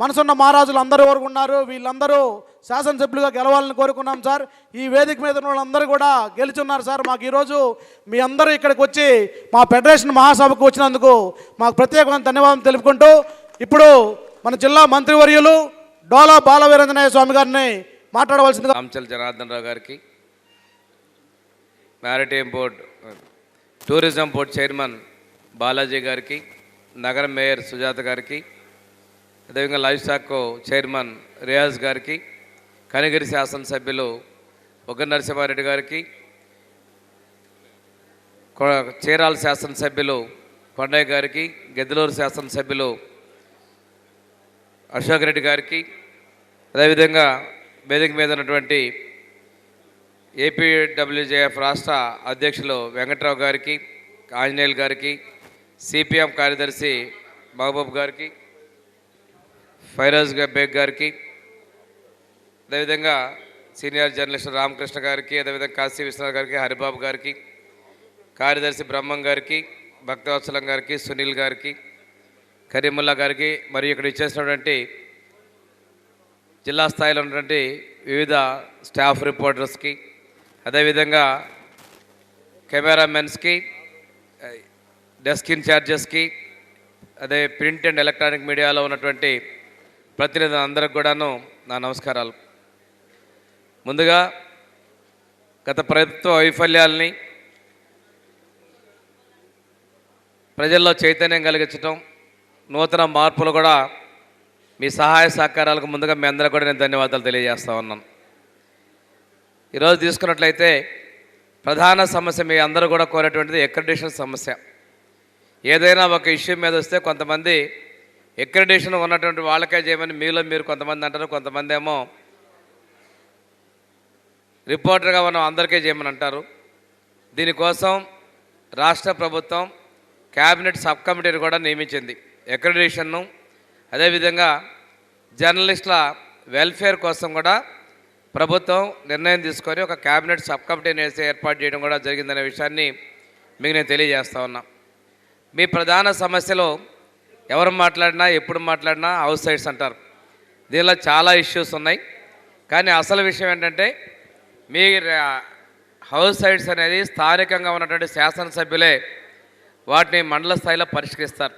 [SPEAKER 2] మనసున్న మహారాజులు అందరూ వరకు ఉన్నారు, వీళ్ళందరూ శాసనసభ్యులుగా గెలవాలని కోరుకున్నాం సార్. ఈ వేదిక మీద ఉన్న వాళ్ళందరూ కూడా గెలుచున్నారు సార్. మాకు ఈరోజు మీ అందరూ ఇక్కడికి వచ్చి మా ఫెడరేషన్ మహాసభకు వచ్చినందుకు మాకు ప్రత్యేకమైన ధన్యవాదాలు తెలుపుకుంటూ ఇప్పుడు మన జిల్లా మంత్రివర్యులు డోలా బాలవీరంజనేయ స్వామి గారిని మాట్లాడవలసిందిగా
[SPEAKER 12] దామచర్ల జనార్దన్ రావు గారికి, maritime board tourism board chairman Balaji గారికి, నగర మేయర్ సుజాత గారికి, అదేవిధంగా లైఫ్ స్టాక్ చైర్మన్ రియాజ్ గారికి, కనిగిరి శాసనసభ్యులు ఒగ్గ నరసింహారెడ్డి గారికి, చీరాల శాసనసభ్యులు కొండయ్య గారికి, గిద్దలూరు శాసనసభ్యులు అశోక్ రెడ్డి గారికి, అదేవిధంగా వేదిక మీద ఉన్నటువంటి ఏపీడబ్ల్యూజేఎఫ్ రాష్ట్ర అధ్యక్షులు వెంకట్రావు గారికి, ఆంజనేయులు గారికి, సిపిఎం కార్యదర్శి మహబూబ్ గారికి, ఫైరోజ్ బేగ్ గారికి, అదేవిధంగా సీనియర్ జర్నలిస్ట్ రామకృష్ణ గారికి, అదేవిధంగా కాశీ విశ్వనాథ్ గారికి, హరిబాబు గారికి, కార్యదర్శి బ్రహ్మం గారికి, భక్తవత్సలం గారికి, సునీల్ గారికి, కరీముల్లా గారికి, మరియు ఇక్కడ ఇచ్చేసినటువంటి జిల్లా స్థాయిలో ఉన్నటువంటి వివిధ స్టాఫ్ రిపోర్టర్స్కి, అదేవిధంగా కెమెరామెన్స్కి, డెస్క్ ఇన్ఛార్జెస్కి, అదే ప్రింట్ అండ్ ఎలక్ట్రానిక్ మీడియాలో ఉన్నటువంటి ప్రతినిధులు అందరికి కూడాను నా నమస్కారాలు. ముందుగా గత ప్రభుత్వ వైఫల్యాల్ని ప్రజల్లో చైతన్యం కలిగించడం, నూతన మార్పులు కూడా మీ సహాయ సహకారాలకు ముందుగా మీ అందరూ కూడా నేను ధన్యవాదాలు తెలియజేస్తా ఉన్నాను. ఈరోజు తీసుకున్నట్లయితే ప్రధాన సమస్య మీ అందరూ కూడా కోరేటువంటిది అక్రిడిటేషన్ సమస్య. ఏదైనా ఒక ఇష్యూ మీద వస్తే కొంతమంది అక్రిడిటేషన్ ఉన్నటువంటి వాళ్ళకే చేయమని మీలో మీరు కొంతమంది అంటారు, కొంతమంది ఏమో రిపోర్టర్గా మనం అందరికీ చేయమని అంటారు. దీనికోసం రాష్ట్ర ప్రభుత్వం క్యాబినెట్ సబ్ కమిటీని కూడా నియమించింది. అక్రిడిటేషన్ను అదేవిధంగా జర్నలిస్టుల వెల్ఫేర్ కోసం కూడా ప్రభుత్వం నిర్ణయం తీసుకొని ఒక క్యాబినెట్ సబ్ కమిటీని ఏర్పాటు చేయడం కూడా జరిగిందనే విషయాన్ని మీకు నేను తెలియజేస్తా ఉన్నా. మీ ప్రధాన సమస్యలు ఎవరు మాట్లాడినా ఎప్పుడు మాట్లాడినా హౌస్ సైడ్స్ అంటారు. దీనిలో చాలా ఇష్యూస్ ఉన్నాయి. కానీ అసలు విషయం ఏంటంటే మీ హౌస్ సైడ్స్ అనేది స్థానికంగా ఉన్నటువంటి శాసనసభ్యులే వాటిని మండల స్థాయిలో పరిష్కరిస్తారు.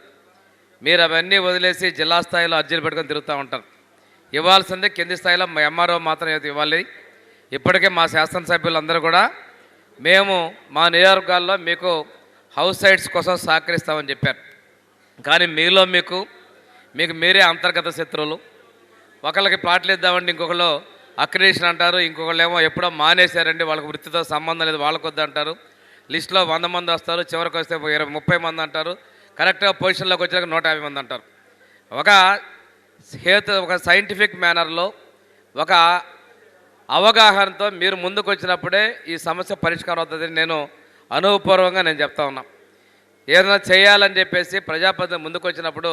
[SPEAKER 12] మీరు అవన్నీ వదిలేసి జిల్లా స్థాయిలో అర్జీలు పెట్టుకొని తిరుగుతూ ఉంటారు. ఇవ్వాల్సిందే కింది స్థాయిలో ఎంఆర్ఓ మాత్రం ఇవ్వాలి. ఇప్పటికే మా శాసనసభ్యులందరూ కూడా మేము మా నియోజకవర్గాల్లో మీకు హౌస్ సైడ్స్ కోసం సహకరిస్తామని చెప్పారు. కానీ మీలో మీకు మీరే అంతర్గత శత్రువులు. ఒకళ్ళకి ప్లాట్లు ఇద్దామంటే ఇంకొకళ్ళు అక్రిడిటేషన్ అంటారు, ఇంకొకళ్ళు ఏమో ఎప్పుడో మానేశారండి, వాళ్ళకి వృత్తితో సంబంధం లేదు, వాళ్ళకు వద్దు అంటారు. లిస్టులో 100 మంది వస్తారు, చివరికి వస్తే 20-30 మంది అంటారు, కరెక్ట్గా పొజిషన్లోకి వచ్చాక 150 మంది అంటారు. ఒక సైంటిఫిక్ మేనర్లో ఒక అవగాహనతో మీరు ముందుకు వచ్చినప్పుడే ఈ సమస్య పరిష్కారం అవుతుందని నేను అనుభవపూర్వకంగా నేను చెప్తా ఉన్నా. ఏదైనా చేయాలని చెప్పేసి ప్రజాప్రతినిధులు ముందుకు వచ్చినప్పుడు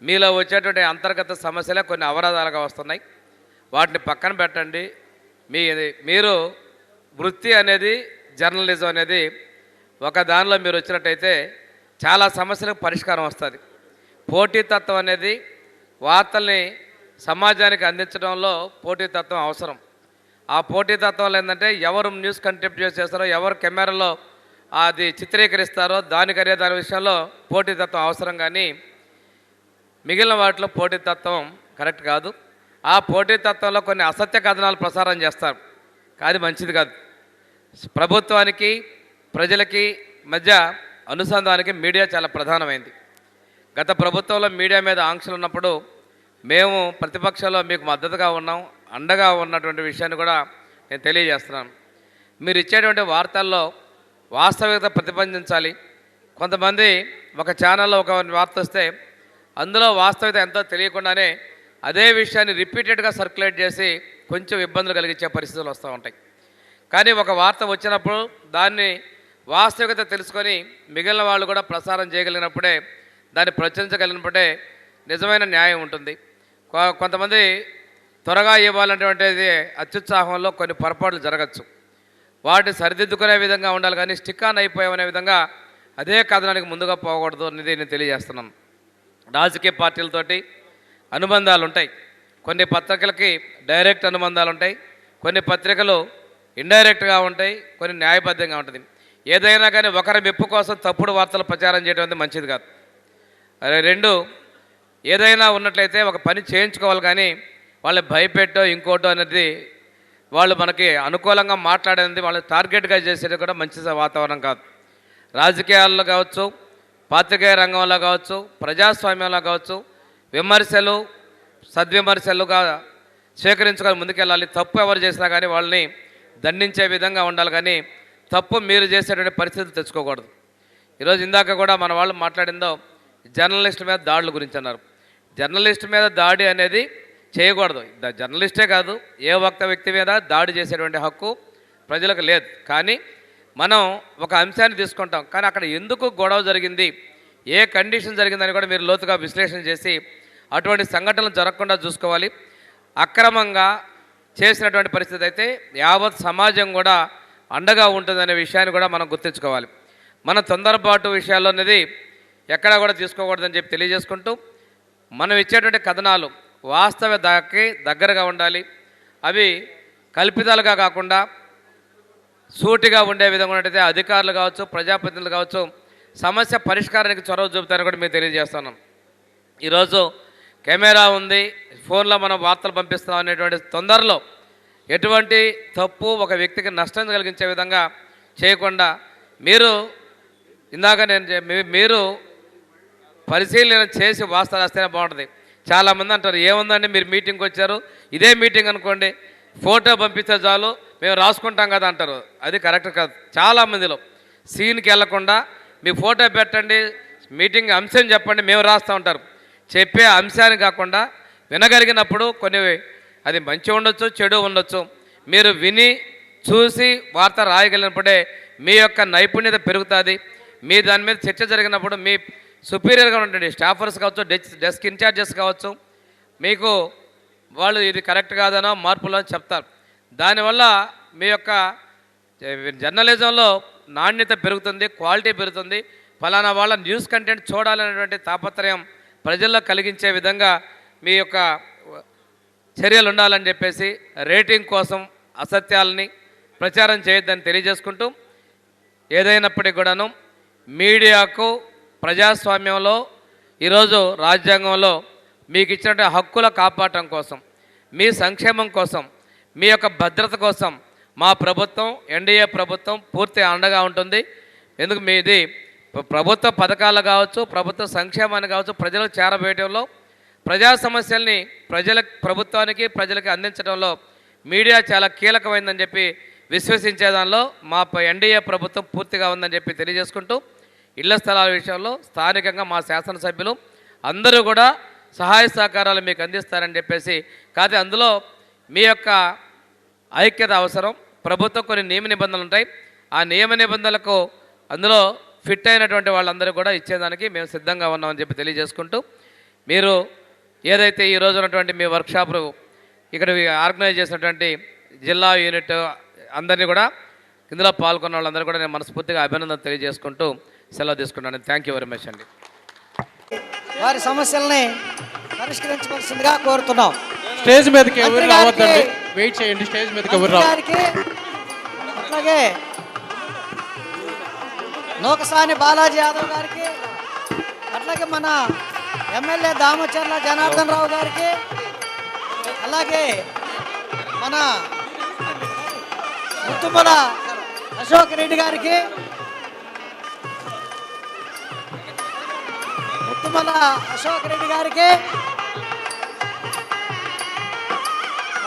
[SPEAKER 12] మీలో వచ్చేటువంటి అంతర్గత సమస్యలే కొన్ని అవరోధాలుగా వస్తున్నాయి. వాటిని పక్కన పెట్టండి. మీరు వృత్తి అనేది, జర్నలిజం అనేది ఒక దానిలో మీరు వచ్చినట్టయితే చాలా సమస్యలకు పరిష్కారం వస్తుంది. పోటీతత్వం అనేది వార్తల్ని సమాజానికి అందించడంలో పోటీతత్వం అవసరం. ఆ పోటీతత్వంలో ఏంటంటే ఎవరు న్యూస్ కంట్రిబ్యూట్ చేస్తారో, ఎవరు కెమెరాలో అది చిత్రీకరిస్తారో దాని విషయంలో పోటీతత్వం అవసరం. కానీ మిగిలిన వాటిలో పోటీతత్వం కరెక్ట్ కాదు. ఆ పోటీతత్వంలో కొన్ని అసత్య కథనాలు ప్రసారం చేస్తారు, అది మంచిది కాదు. ప్రభుత్వానికి ప్రజలకి మధ్య అనుసంధానానికి మీడియా చాలా ప్రధానమైంది. గత ప్రభుత్వంలో మీడియా మీద ఆంక్షలు ఉన్నప్పుడు మేము ప్రతిపక్షంలో మీకు మద్దతుగా ఉన్నాం, అండగా ఉన్నటువంటి విషయాన్ని కూడా నేను తెలియజేస్తున్నాను. మీరు ఇచ్చేటువంటి వార్తల్లో వాస్తవికత ప్రతిబింబించాలి. కొంతమంది ఒక ఛానల్లో ఒక వార్త వస్తే అందులో వాస్తవికత ఎంతో తెలియకుండానే అదే విషయాన్ని రిపీటెడ్గా సర్క్యులేట్ చేసి కొంచెం ఇబ్బందులు కలిగించే పరిస్థితులు వస్తూ ఉంటాయి. కానీ ఒక వార్త వచ్చినప్పుడు దాన్ని వాస్తవికత తెలుసుకొని మిగిలిన వాళ్ళు కూడా ప్రసారం చేయగలిగినప్పుడే, దాన్ని ప్రచురించగలిగినప్పుడే నిజమైన న్యాయం ఉంటుంది. కొంతమంది త్వరగా ఇవ్వాలనేటువంటిది అత్యుత్సాహంలో కొన్ని పొరపాట్లు జరగచ్చు. వాటిని సరిదిద్దుకునే విధంగా ఉండాలి. కానీ స్టిక్ ఆన్ అయిపోయామనే విధంగా అదే కథనానికి ముందుగా పోకూడదు అనేది నేను తెలియజేస్తున్నాను. రాజకీయ పార్టీలతోటి అనుబంధాలు ఉంటాయి. కొన్ని పత్రికలకి డైరెక్ట్ అనుబంధాలు ఉంటాయి, కొన్ని పత్రికలు ఇండైరెక్ట్గా ఉంటాయి, కొన్ని న్యాయబద్ధంగా ఉంటుంది. ఏదైనా కానీ ఒకరి మెప్పు కోసం తప్పుడు వార్తలు ప్రచారం చేయడం అనేది మంచిది కాదు. రెండు, ఏదైనా ఉన్నట్లయితే ఒక పని చేయించుకోవాలి, కానీ వాళ్ళని భయపెట్టో ఇంకోటో అనేది వాళ్ళు మనకి అనుకూలంగా మాట్లాడేది వాళ్ళని టార్గెట్గా చేసేది కూడా మంచి వాతావరణం కాదు. రాజకీయాల్లో కావచ్చు, పాత్రికేయ రంగంలో కావచ్చు, ప్రజాస్వామ్యంలో కావచ్చు, విమర్శలు సద్విమర్శలుగా స్వీకరించుకొని ముందుకెళ్ళాలి. తప్పు ఎవరు చేసినా కానీ వాళ్ళని దండించే విధంగా ఉండాలి, కానీ తప్పు మీరు చేసేటువంటి పరిస్థితులు తెచ్చుకోకూడదు. ఈరోజు ఇందాక కూడా మన వాళ్ళు మాట్లాడిందో జర్నలిస్ట్ మీద దాడుల గురించి అన్నారు. జర్నలిస్ట్ మీద దాడి అనేది చేయకూడదు. జర్నలిస్టే కాదు, ఏ ఒక్క వ్యక్తి మీద దాడి చేసేటువంటి హక్కు ప్రజలకు లేదు. కానీ మనం ఒక అంశాన్ని తీసుకుంటాం, కానీ అక్కడ ఎందుకు గొడవ జరిగింది, ఏ కండిషన్ జరిగిందని కూడా మీరు లోతుగా విశ్లేషణ చేసి అటువంటి సంఘటనలు జరగకుండా చూసుకోవాలి. అక్రమంగా చేసినటువంటి పరిస్థితి అయితే యావత్ సమాజం కూడా అండగా ఉంటుందనే విషయాన్ని కూడా మనం గుర్తుంచుకోవాలి. మన తొందరపాటు విషయాల్లో అనేది ఎక్కడా కూడా తీసుకోకూడదని చెప్పి తెలియజేసుకుంటూ, మనం ఇచ్చేటువంటి కథనాలు వాస్తవ దగ్గరగా ఉండాలి. అవి కల్పితాలుగా కాకుండా సూటిగా ఉండే విధంగా ఉన్నట్టయితే అధికారులు కావచ్చు, ప్రజాప్రతినిధులు కావచ్చు, సమస్య పరిష్కారానికి చొరవ చూపుతారని కూడా మేము తెలియజేస్తున్నాం. ఈరోజు కెమెరా ఉంది, ఫోన్లో మనం వార్తలు పంపిస్తాం అనేటువంటి తొందరలో ఎటువంటి తప్పు ఒక వ్యక్తికి నష్టం కలిగించే విధంగా చేయకుండా మీరు పరిశీలన చేసి వార్త రాస్తేనే బాగుంటుంది. చాలామంది అంటారు, ఏముందండి మీరు మీటింగ్కి వచ్చారు, ఇదే మీటింగ్ అనుకోండి, ఫోటో పంపిస్తే చాలు మేము రాసుకుంటాం కదా అంటారు. అది కరెక్ట్ కాదు. చాలామందిలో సీన్కి వెళ్లకుండా మీ ఫోటో పెట్టండి, మీటింగ్ అంశం చెప్పండి, మేము రాస్తూ ఉంటారు. చెప్పే అంశాన్ని కాకుండా వినగలిగినప్పుడు కొన్ని అది మంచి ఉండొచ్చు, చెడు ఉండొచ్చు. మీరు విని చూసి వార్త రాయగలిగినప్పుడే మీ యొక్క నైపుణ్యత పెరుగుతుంది. మీ దాని మీద చర్చ జరిగినప్పుడు మీ సుపీరియర్గా ఉన్నటువంటి స్టాఫర్స్ కావచ్చు, డెస్క్ ఇన్ఛార్జెస్ కావచ్చు, మీకు వాళ్ళు ఇది కరెక్ట్ కాదనో మార్పులో చెప్తారు. దానివల్ల మీ యొక్క జర్నలిజంలో నాణ్యత పెరుగుతుంది, క్వాలిటీ పెరుగుతుంది. ఫలానా వాళ్ళ న్యూస్ కంటెంట్ చూడాలనేటువంటి తాపత్రయం ప్రజల్లో కలిగించే విధంగా మీ యొక్క చర్యలు ఉండాలని చెప్పేసి రేటింగ్ కోసం అసత్యాలని ప్రచారం చేయొద్దని తెలియజేసుకుంటూ, ఏదైనప్పటికీ కూడాను మీడియాకు ప్రజాస్వామ్యంలో ఈరోజు రాజ్యాంగంలో మీకు ఇచ్చినటువంటి హక్కుల కాపాడటం కోసం, మీ సంక్షేమం కోసం, మీ యొక్క భద్రత కోసం మా ప్రభుత్వం, ఎన్డీఏ ప్రభుత్వం పూర్తి అండగా ఉంటుంది. ఎందుకు మీది ప్రభుత్వ పథకాలు కావచ్చు, ప్రభుత్వ సంక్షేమాన్ని కావచ్చు, ప్రజలకు చేరవేయడంలో, ప్రజా సమస్యల్ని ప్రభుత్వానికి ప్రజలకి అందించడంలో మీడియా చాలా కీలకమైందని చెప్పి విశ్వసించే దానిలో మా ఎన్డీఏ ప్రభుత్వం పూర్తిగా ఉందని చెప్పి తెలియజేసుకుంటూ, ఇళ్ల స్థలాల విషయంలో స్థానికంగా మా శాసనసభ్యులు అందరూ కూడా సహాయ సహకారాలు మీకు అందిస్తారని చెప్పేసి, కాదు అందులో మీ యొక్క ఐక్యత అవసరం. ప్రభుత్వం కొన్ని నియమ నిబంధనలు ఉంటాయి, ఆ నియమ నిబంధనలకు అందులో ఫిట్ అయినటువంటి వాళ్ళందరూ కూడా ఇచ్చేదానికి మేము సిద్ధంగా ఉన్నామని చెప్పి తెలియజేసుకుంటూ, మీరు ఏదైతే ఈరోజు ఉన్నటువంటి మీ వర్క్షాపులు ఇక్కడ ఆర్గనైజ్ చేసినటువంటి జిల్లా యూనిట్ అందరినీ కూడా ఇందులో పాల్గొన్న వాళ్ళందరూ కూడా నేను మనస్ఫూర్తిగా అభినందన తెలియజేసుకుంటూ సెలవు తీసుకుంటాను. థ్యాంక్ యూ వెరీ మచ్ అండి.
[SPEAKER 13] వారి సమస్యల్ని పరిష్కరించవలసిందిగా కోరుతున్నాం.
[SPEAKER 14] స్టేజ్ మీదకి ఎవరు రావద్దండి, వెయిట్ చేయండి. స్టేజ్ మీదకి ఎవరు రావద్దు.
[SPEAKER 13] అట్లాగే నూకసాని బాలాజీ యాదవ్ గారికి, అట్లాగే మన ఎమ్మెల్యే దామచర్ల జనార్దన్ రావు గారికి, అలాగే మన ముత్తుమల అశోక్ రెడ్డి గారికి,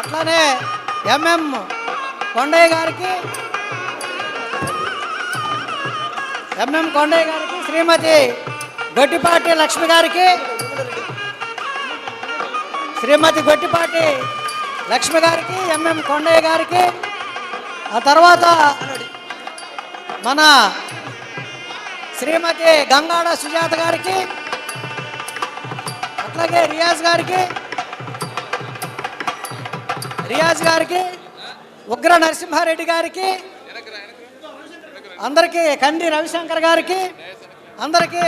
[SPEAKER 13] అట్లానే ఎంఎం కొండయ్య గారికి, శ్రీమతి గొట్టిపాటి లక్ష్మి గారికి, ఎంఎం కొండయ్య గారికి, ఆ తర్వాత మన శ్రీమతి గంగాడ సుజాత గారికి, అట్లాగే రియాజ్ గారికి, ఉగ్ర నరసింహారెడ్డి గారికి, అందరికీ కండి రవిశంకర్ గారికి, అందరికీ